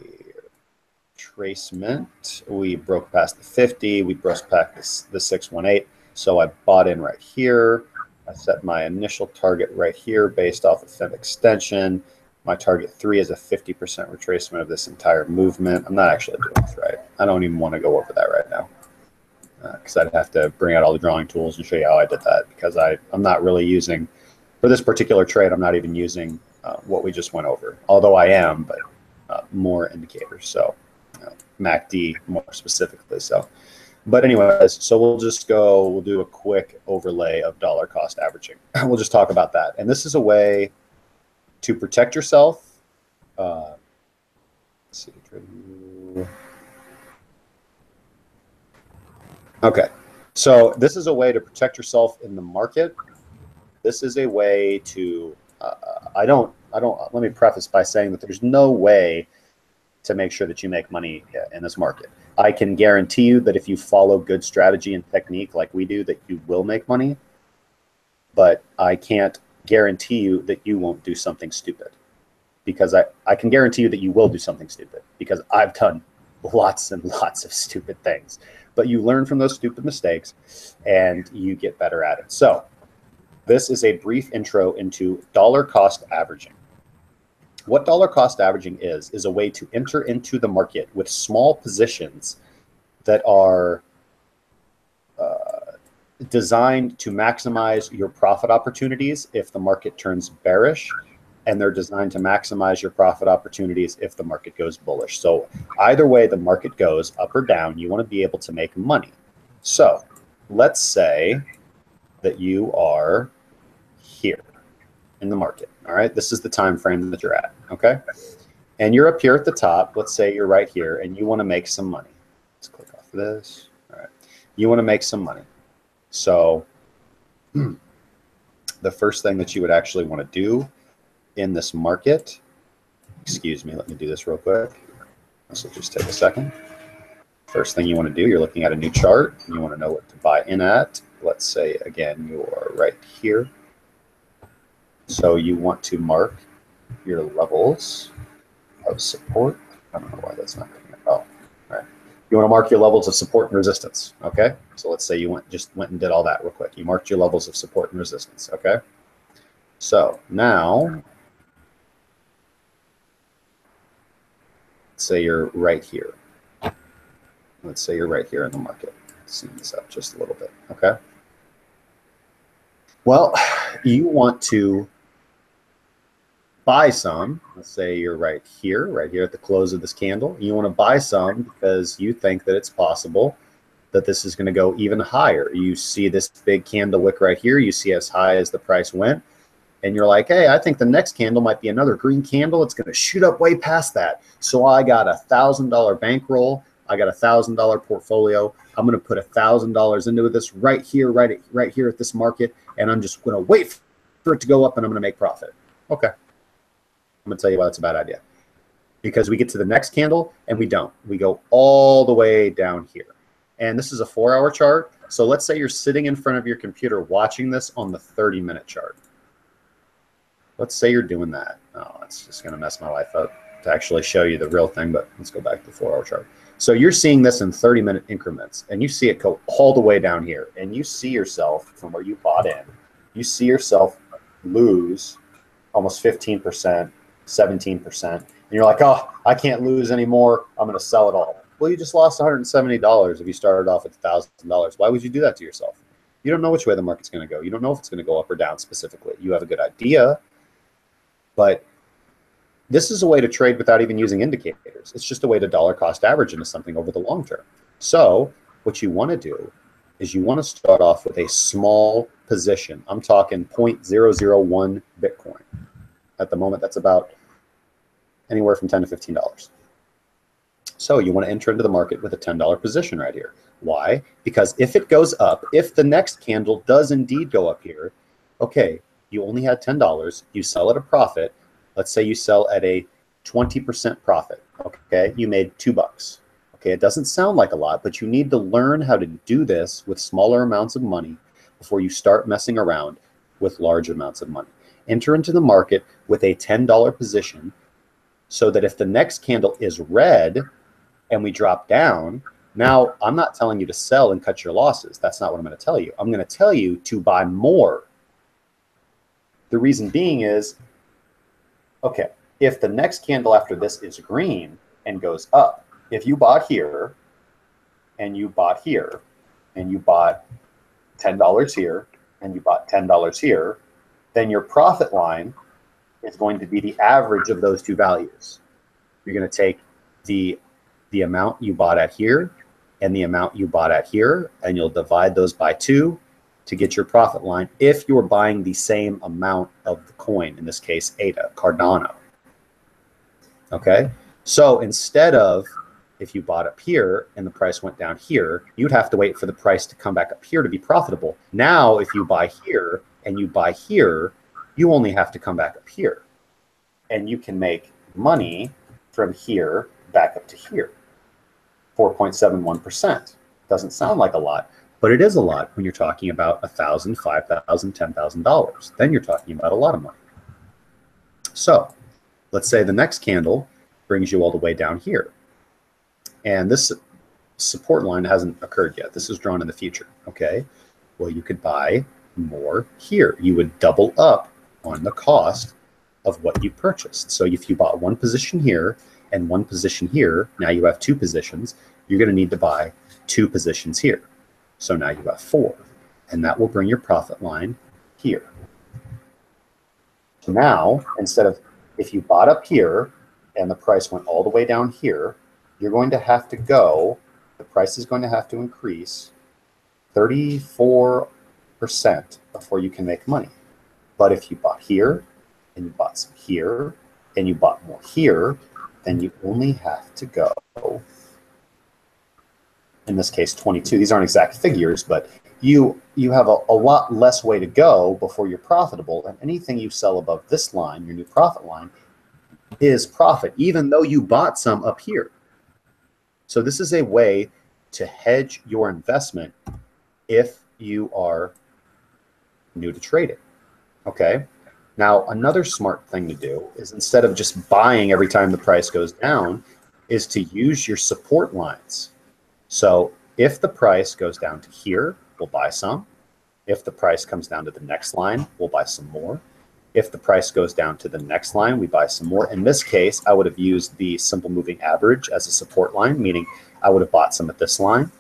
tracement. We broke past the 50. We broke past the 618. So I bought in right here. I set my initial target right here based off of Fib extension. My target 3 is a 50% retracement of this entire movement. I'm not actually doing this right. I don't even want to go over that right now because I'd have to bring out all the drawing tools and show you how I did that, because I'm not really using, for this particular trade, I'm not even using what we just went over, although I am, but more indicators. So MACD more specifically. So, but anyways, so we'll do a quick overlay of dollar cost averaging. We'll just talk about that. And this is a way to protect yourself. Let's see. Okay, so this is a way to protect yourself in the market. This is a way to, let me preface by saying that there's no way to make sure that you make money in this market. I can guarantee you that if you follow good strategy and technique like we do, that you will make money, but I can't guarantee you that you won't do something stupid, because I can guarantee you that you will do something stupid, because I've done lots and lots of stupid things, but you learn from those stupid mistakes and you get better at it. So this is a brief intro into dollar cost averaging. What dollar cost averaging is a way to enter into the market with small positions that are designed to maximize your profit opportunities if the market turns bearish, and they're designed to maximize your profit opportunities if the market goes bullish. So either way the market goes, up or down, you want to be able to make money. So let's say that you are here in the market. All right, this is the time frame that you're at. Okay, and you're up here at the top. Let's say you're right here and you want to make some money. Let's click off this. All right, you want to make some money. So the first thing that you would actually want to do in this market, excuse me, let me do this real quick. This will just take a second. First thing you want to do, you're looking at a new chart and you want to know what to buy in at. Let's say again, you are right here. So you want to mark your levels of support. I don't know why that's not coming up. Oh, all right. You want to mark your levels of support and resistance. Okay. So let's say you just went and did all that real quick. You marked your levels of support and resistance. Okay. So now, let's say you're right here. Let's say you're right here in the market. Zoom this up just a little bit. Okay. Well, you want to buy some. Let's say you're right here at the close of this candle. You want to buy some because you think that it's possible that this is going to go even higher. You see this big candle wick right here. You see as high as the price went. And you're like, hey, I think the next candle might be another green candle. It's going to shoot up way past that. So I got $1,000 bankroll. I got $1,000 portfolio. I'm going to put $1,000 into this right here at this market. And I'm just going to wait for it to go up and I'm going to make profit. Okay. I'm going to tell you why that's a bad idea. Because we get to the next candle and we don't. We go all the way down here. And this is a 4-hour chart. So let's say you're sitting in front of your computer watching this on the 30-minute chart. Let's say you're doing that. Oh, it's just going to mess my life up to actually show you the real thing, but let's go back to the 4-hour chart. So you're seeing this in 30-minute increments, and you see it go all the way down here, and you see yourself from where you bought in, you see yourself lose almost 15%, 17%, and you're like, oh, I can't lose anymore. I'm going to sell it all. Well, you just lost $170 if you started off at $1,000. Why would you do that to yourself? You don't know which way the market's going to go. You don't know if it's going to go up or down specifically. You have a good idea, but this is a way to trade without even using indicators. It's just a way to dollar cost average into something over the long term. So what you want to do is you want to start off with a small position. I'm talking 0.001 Bitcoin. At the moment, that's about anywhere from $10 to $15. So you want to enter into the market with a $10 position right here. Why? Because if it goes up, if the next candle does indeed go up here, okay, you only had $10, you sell at a profit. Let's say you sell at a 20% profit, okay? You made $2. Okay, it doesn't sound like a lot, but you need to learn how to do this with smaller amounts of money before you start messing around with large amounts of money. Enter into the market with a $10 position so that if the next candle is red and we drop down, now I'm not telling you to sell and cut your losses. That's not what I'm going to tell you. I'm going to tell you to buy more. The reason being is, okay, if the next candle after this is green and goes up, if you bought here and you bought here and you bought $10 here and you bought $10 here, then your profit line is going to be the average of those two values. You're going to take the amount you bought at here and the amount you bought at here, and you'll divide those by 2 to get your profit line if you're buying the same amount of the coin, in this case, ADA, Cardano. Okay? So instead of, if you bought up here and the price went down here, you'd have to wait for the price to come back up here to be profitable. Now, if you buy here and you buy here, you only have to come back up here. And you can make money from here back up to here. 4.71%. Doesn't sound like a lot, but it is a lot when you're talking about $1,000, $5,000, $10,000. Then you're talking about a lot of money. So let's say the next candle brings you all the way down here. And this support line hasn't occurred yet. This is drawn in the future, okay? Well, you could buy more here. You would double up on the cost of what you purchased. So if you bought one position here and one position here, now you have 2 positions. You're going to need to buy 2 positions here. So now you have 4, and that will bring your profit line here. So now, instead of, if you bought up here and the price went all the way down here, you're going to have to go, the price is going to have to increase 34% before you can make money. But if you bought here and you bought some here and you bought more here, then you only have to go, in this case 22. These aren't exact figures, but you have a lot less way to go before you're profitable, and anything you sell above this line, your new profit line, is profit, even though you bought some up here. So this is a way to hedge your investment if you are new to trading, okay? Now, another smart thing to do is, instead of just buying every time the price goes down, is to use your support lines. So if the price goes down to here, we'll buy some. If the price comes down to the next line, we'll buy some more. If the price goes down to the next line, we buy some more. In this case, I would have used the simple moving average as a support line, meaning I would have bought some at this line.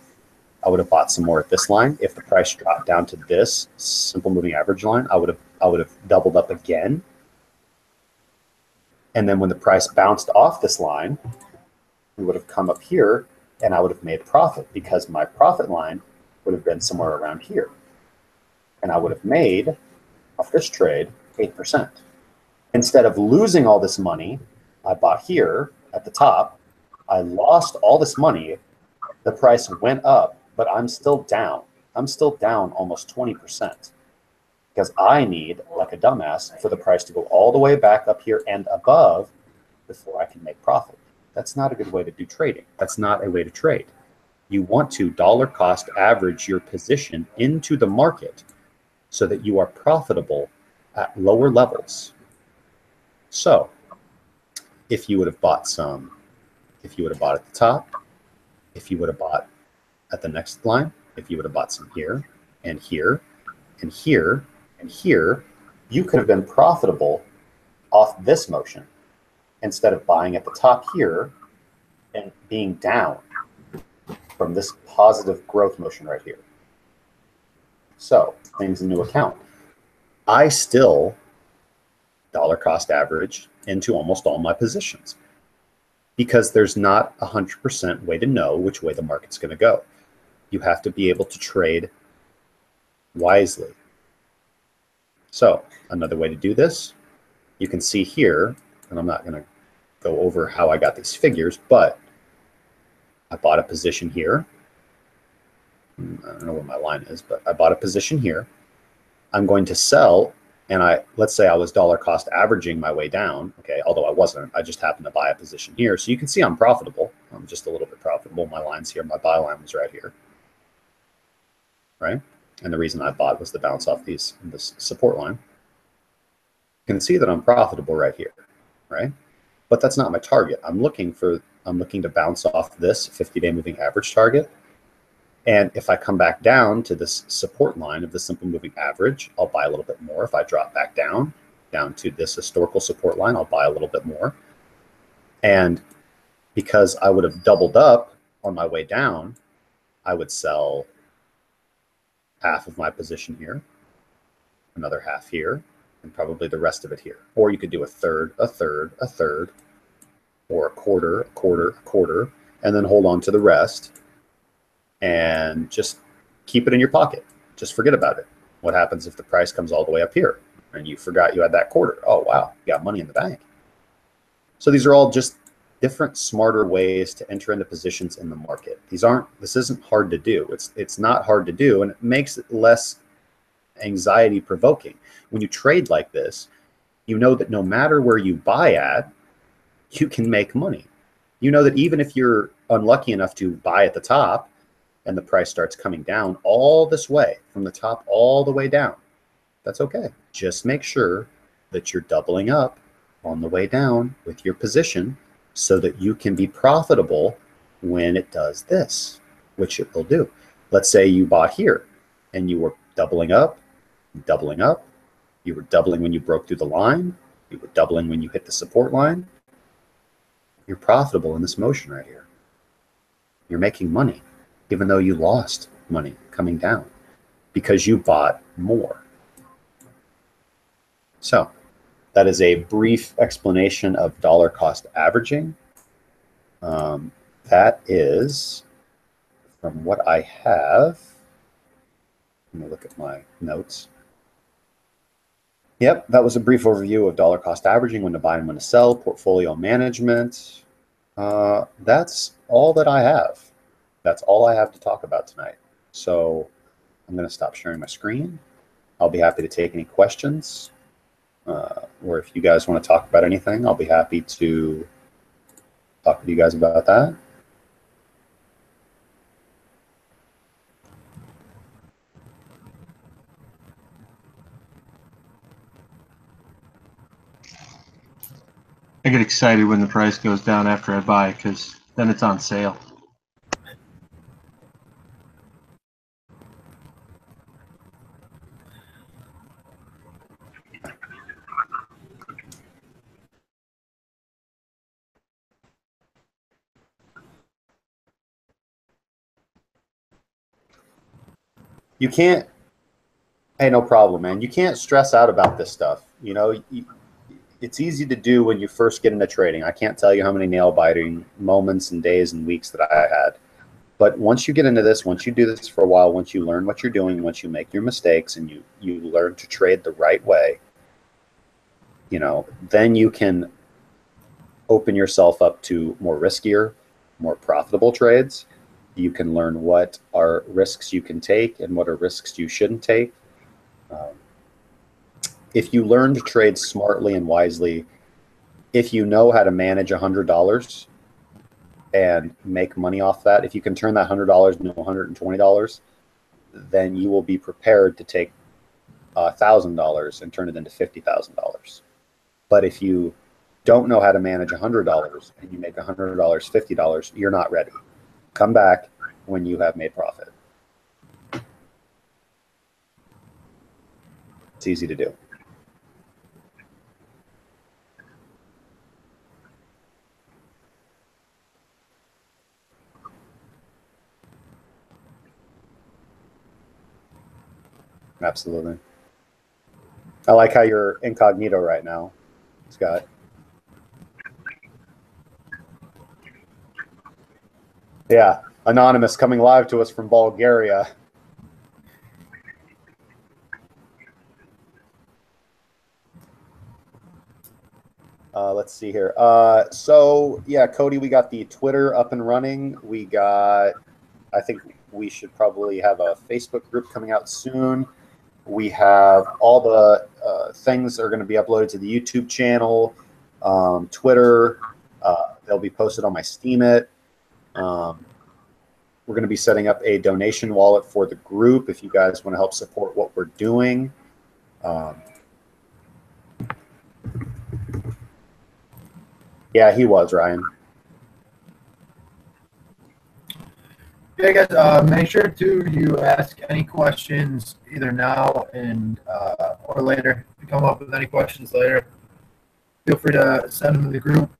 I would have bought some more at this line. If the price dropped down to this simple moving average line, I would have doubled up again. And then when the price bounced off this line, we would have come up here and I would have made profit, because my profit line would have been somewhere around here. And I would have made, off this trade, 8%. Instead of losing all this money, I bought here at the top, I lost all this money, the price went up, but I'm still down. I'm still down almost 20%, because I need, like a dumbass, for the price to go all the way back up here and above before I can make profit. That's not a good way to do trading. That's not a way to trade. You want to dollar cost average your position into the market so that you are profitable at lower levels. So if you would have bought some, if you would have bought at the top, if you would have bought at the next line, if you would have bought some here and here and here and here, you could have been profitable off this motion instead of buying at the top here and being down from this positive growth motion right here. So things into account. I still dollar cost average into almost all my positions because there's not 100% way to know which way the market's going to go. You have to be able to trade wisely. So another way to do this, you can see here, and I'm not going to go over how I got these figures, but I bought a position here. I don't know where my line is, but I bought a position here. I'm going to sell, and let's say I was dollar cost averaging my way down. Okay, although I wasn't, I just happened to buy a position here. So you can see I'm profitable. I'm just a little bit profitable. My line's here. My buy line was right here, right? And the reason I bought was the bounce off this support line. You can see that I'm profitable right here, right? But that's not my target. I'm looking to bounce off this 50-day moving average target. And if I come back down to this support line of the simple moving average, I'll buy a little bit more. If I drop back down to this historical support line, I'll buy a little bit more. And because I would have doubled up on my way down, I would sell half of my position here, another half here, and probably the rest of it here. Or you could do a third, a third, a third, or a quarter, a quarter, a quarter, and then hold on to the rest and just keep it in your pocket. Just forget about it. What happens if the price comes all the way up here and you forgot you had that quarter? Oh, wow, you got money in the bank. So these are all just different, smarter ways to enter into positions in the market. This isn't hard to do. It's not hard to do, and it makes it less anxiety provoking. When you trade like this, you know that no matter where you buy at, you can make money. You know that even if you're unlucky enough to buy at the top and the price starts coming down all this way, from the top all the way down, that's okay. Just make sure that you're doubling up on the way down with your position so that you can be profitable when it does this, which it will do. Let's say you bought here and you were doubling up, doubling up. You were doubling when you broke through the line. You were doubling when you hit the support line. You're profitable in this motion right here. You're making money, even though you lost money coming down because you bought more. So that is a brief explanation of dollar cost averaging. That is from what I have. Let me look at my notes. Yep, that was a brief overview of dollar cost averaging, when to buy and when to sell, portfolio management. That's all that I have. That's all I have to talk about tonight. So I'm going to stop sharing my screen. I'll be happy to take any questions. Or if you guys want to talk about anything, I'll be happy to talk with you guys about that. I get excited when the price goes down after I buy because then it's on sale. You can't, hey, no problem, man. You can't stress out about this stuff. You know, it's easy to do when you first get into trading. I can't tell you how many nail-biting moments and days and weeks that I had. But once you get into this, once you do this for a while, once you learn what you're doing, once you make your mistakes and you learn to trade the right way, you know, then you can open yourself up to more riskier, more profitable trades. You can learn what are risks you can take and what are risks you shouldn't take. If you learn to trade smartly and wisely, if you know how to manage $100, and make money off that, if you can turn that $100 into $120, then you will be prepared to take $1,000 and turn it into $50,000. But if you don't know how to manage $100 and you make $100, $50, you're not ready. Come back when you have made profit. It's easy to do. Absolutely. I like how you're incognito right now, Scott. Yeah, anonymous coming live to us from Bulgaria. Let's see here. So yeah, Cody, we got the Twitter up and running. We got, I think we should probably have a Facebook group coming out soon. We have all the things that are going to be uploaded to the YouTube channel, Twitter. They'll be posted on my Steemit. We're going to be setting up a donation wallet for the group if you guys want to help support what we're doing. Yeah, he was, Ryan. Yeah, guys, make sure you ask any questions either now and or later. If you come up with any questions later, feel free to send them to the group.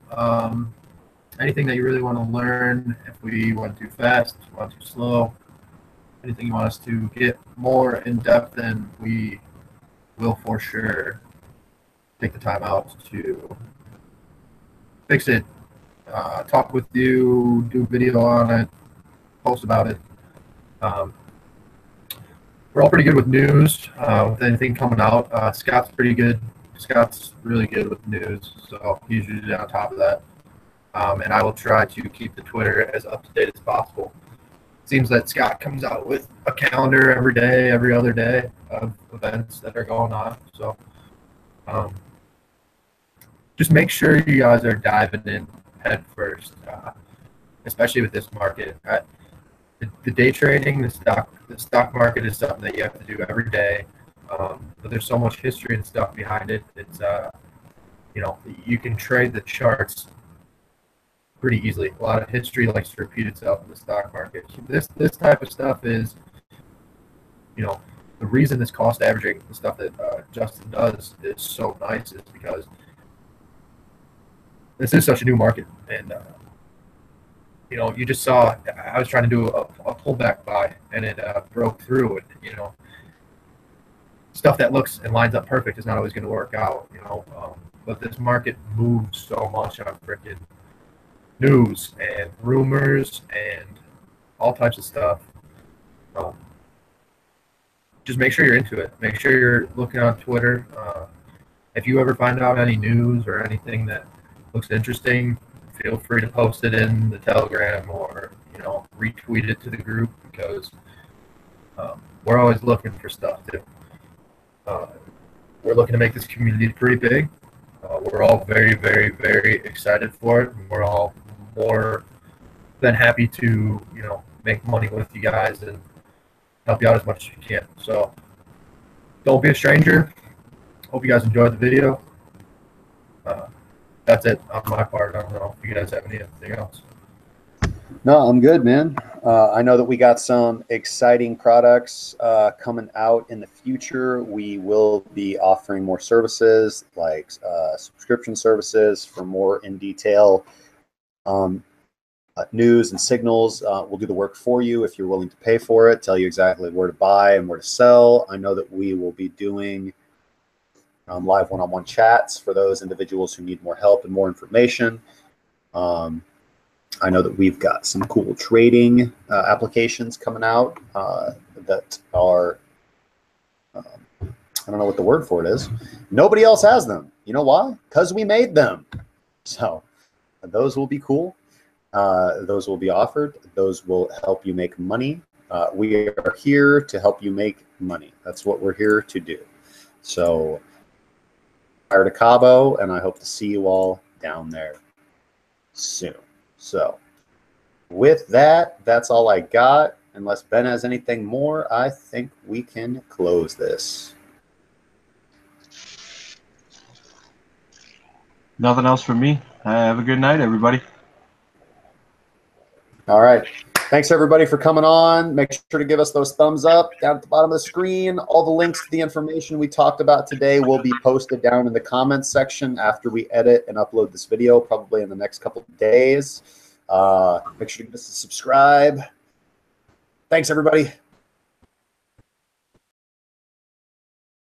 Anything that you really want to learn, if we went too fast, went too slow, anything you want us to get more in depth in, we will for sure take the time out to fix it, talk with you, do a video on it, post about it. We're all pretty good with news, with anything coming out. Scott's pretty good. Scott's really good with news, so he's usually on top of that. And I will try to keep the Twitter as up to date as possible. It seems that Scott comes out with a calendar every day, every other day of events that are going on. So just make sure you guys are diving in head first, especially with this market. The day trading, the stock market is something that you have to do every day. But there's so much history and stuff behind it. It's you can trade the charts pretty easily. A lot of history likes to repeat itself in the stock market. This type of stuff is, the reason this cost averaging, the stuff that Justin does, is so nice is because this is such a new market, and you just saw. I was trying to do a pullback buy, and it broke through. And stuff that looks and lines up perfect is not always going to work out. But this market moves so much on freaking news and rumors and all types of stuff. Just make sure you're into it. Make sure you're looking on Twitter. If you ever find out any news or anything that looks interesting, feel free to post it in the Telegram or retweet it to the group, because we're always looking for stuff too. We're looking to make this community pretty big. We're all very, very, very excited for it. And we're all more than happy to make money with you guys and help you out as much as you can. So don't be a stranger. Hope you guys enjoyed the video. That's it on my part. I don't know if you guys have anything else. No, I'm good, man. I know that we got some exciting products coming out in the future. We will be offering more services, like subscription services for more in detail news and signals. We'll do the work for you if you're willing to pay for it, tell you exactly where to buy and where to sell. I know that we will be doing live one-on-one chats for those individuals who need more help and more information. I know that we've got some cool trading applications coming out that are, I don't know what the word for it is. Nobody else has them. You know why? Because we made them. So those will be cool. Those will be offered. Those will help you make money. We are here to help you make money. That's what we're here to do. So fire to Cabo, and I hope to see you all down there soon. So with that, that's all I got. Unless Ben has anything more, I think we can close this. Nothing else from me. Have a good night, everybody. All right. Thanks, everybody, for coming on. Make sure to give us those thumbs up down at the bottom of the screen. All the links to the information we talked about today will be posted down in the comments section after we edit and upload this video, probably in the next couple of days. Make sure to give us a subscribe. Thanks, everybody.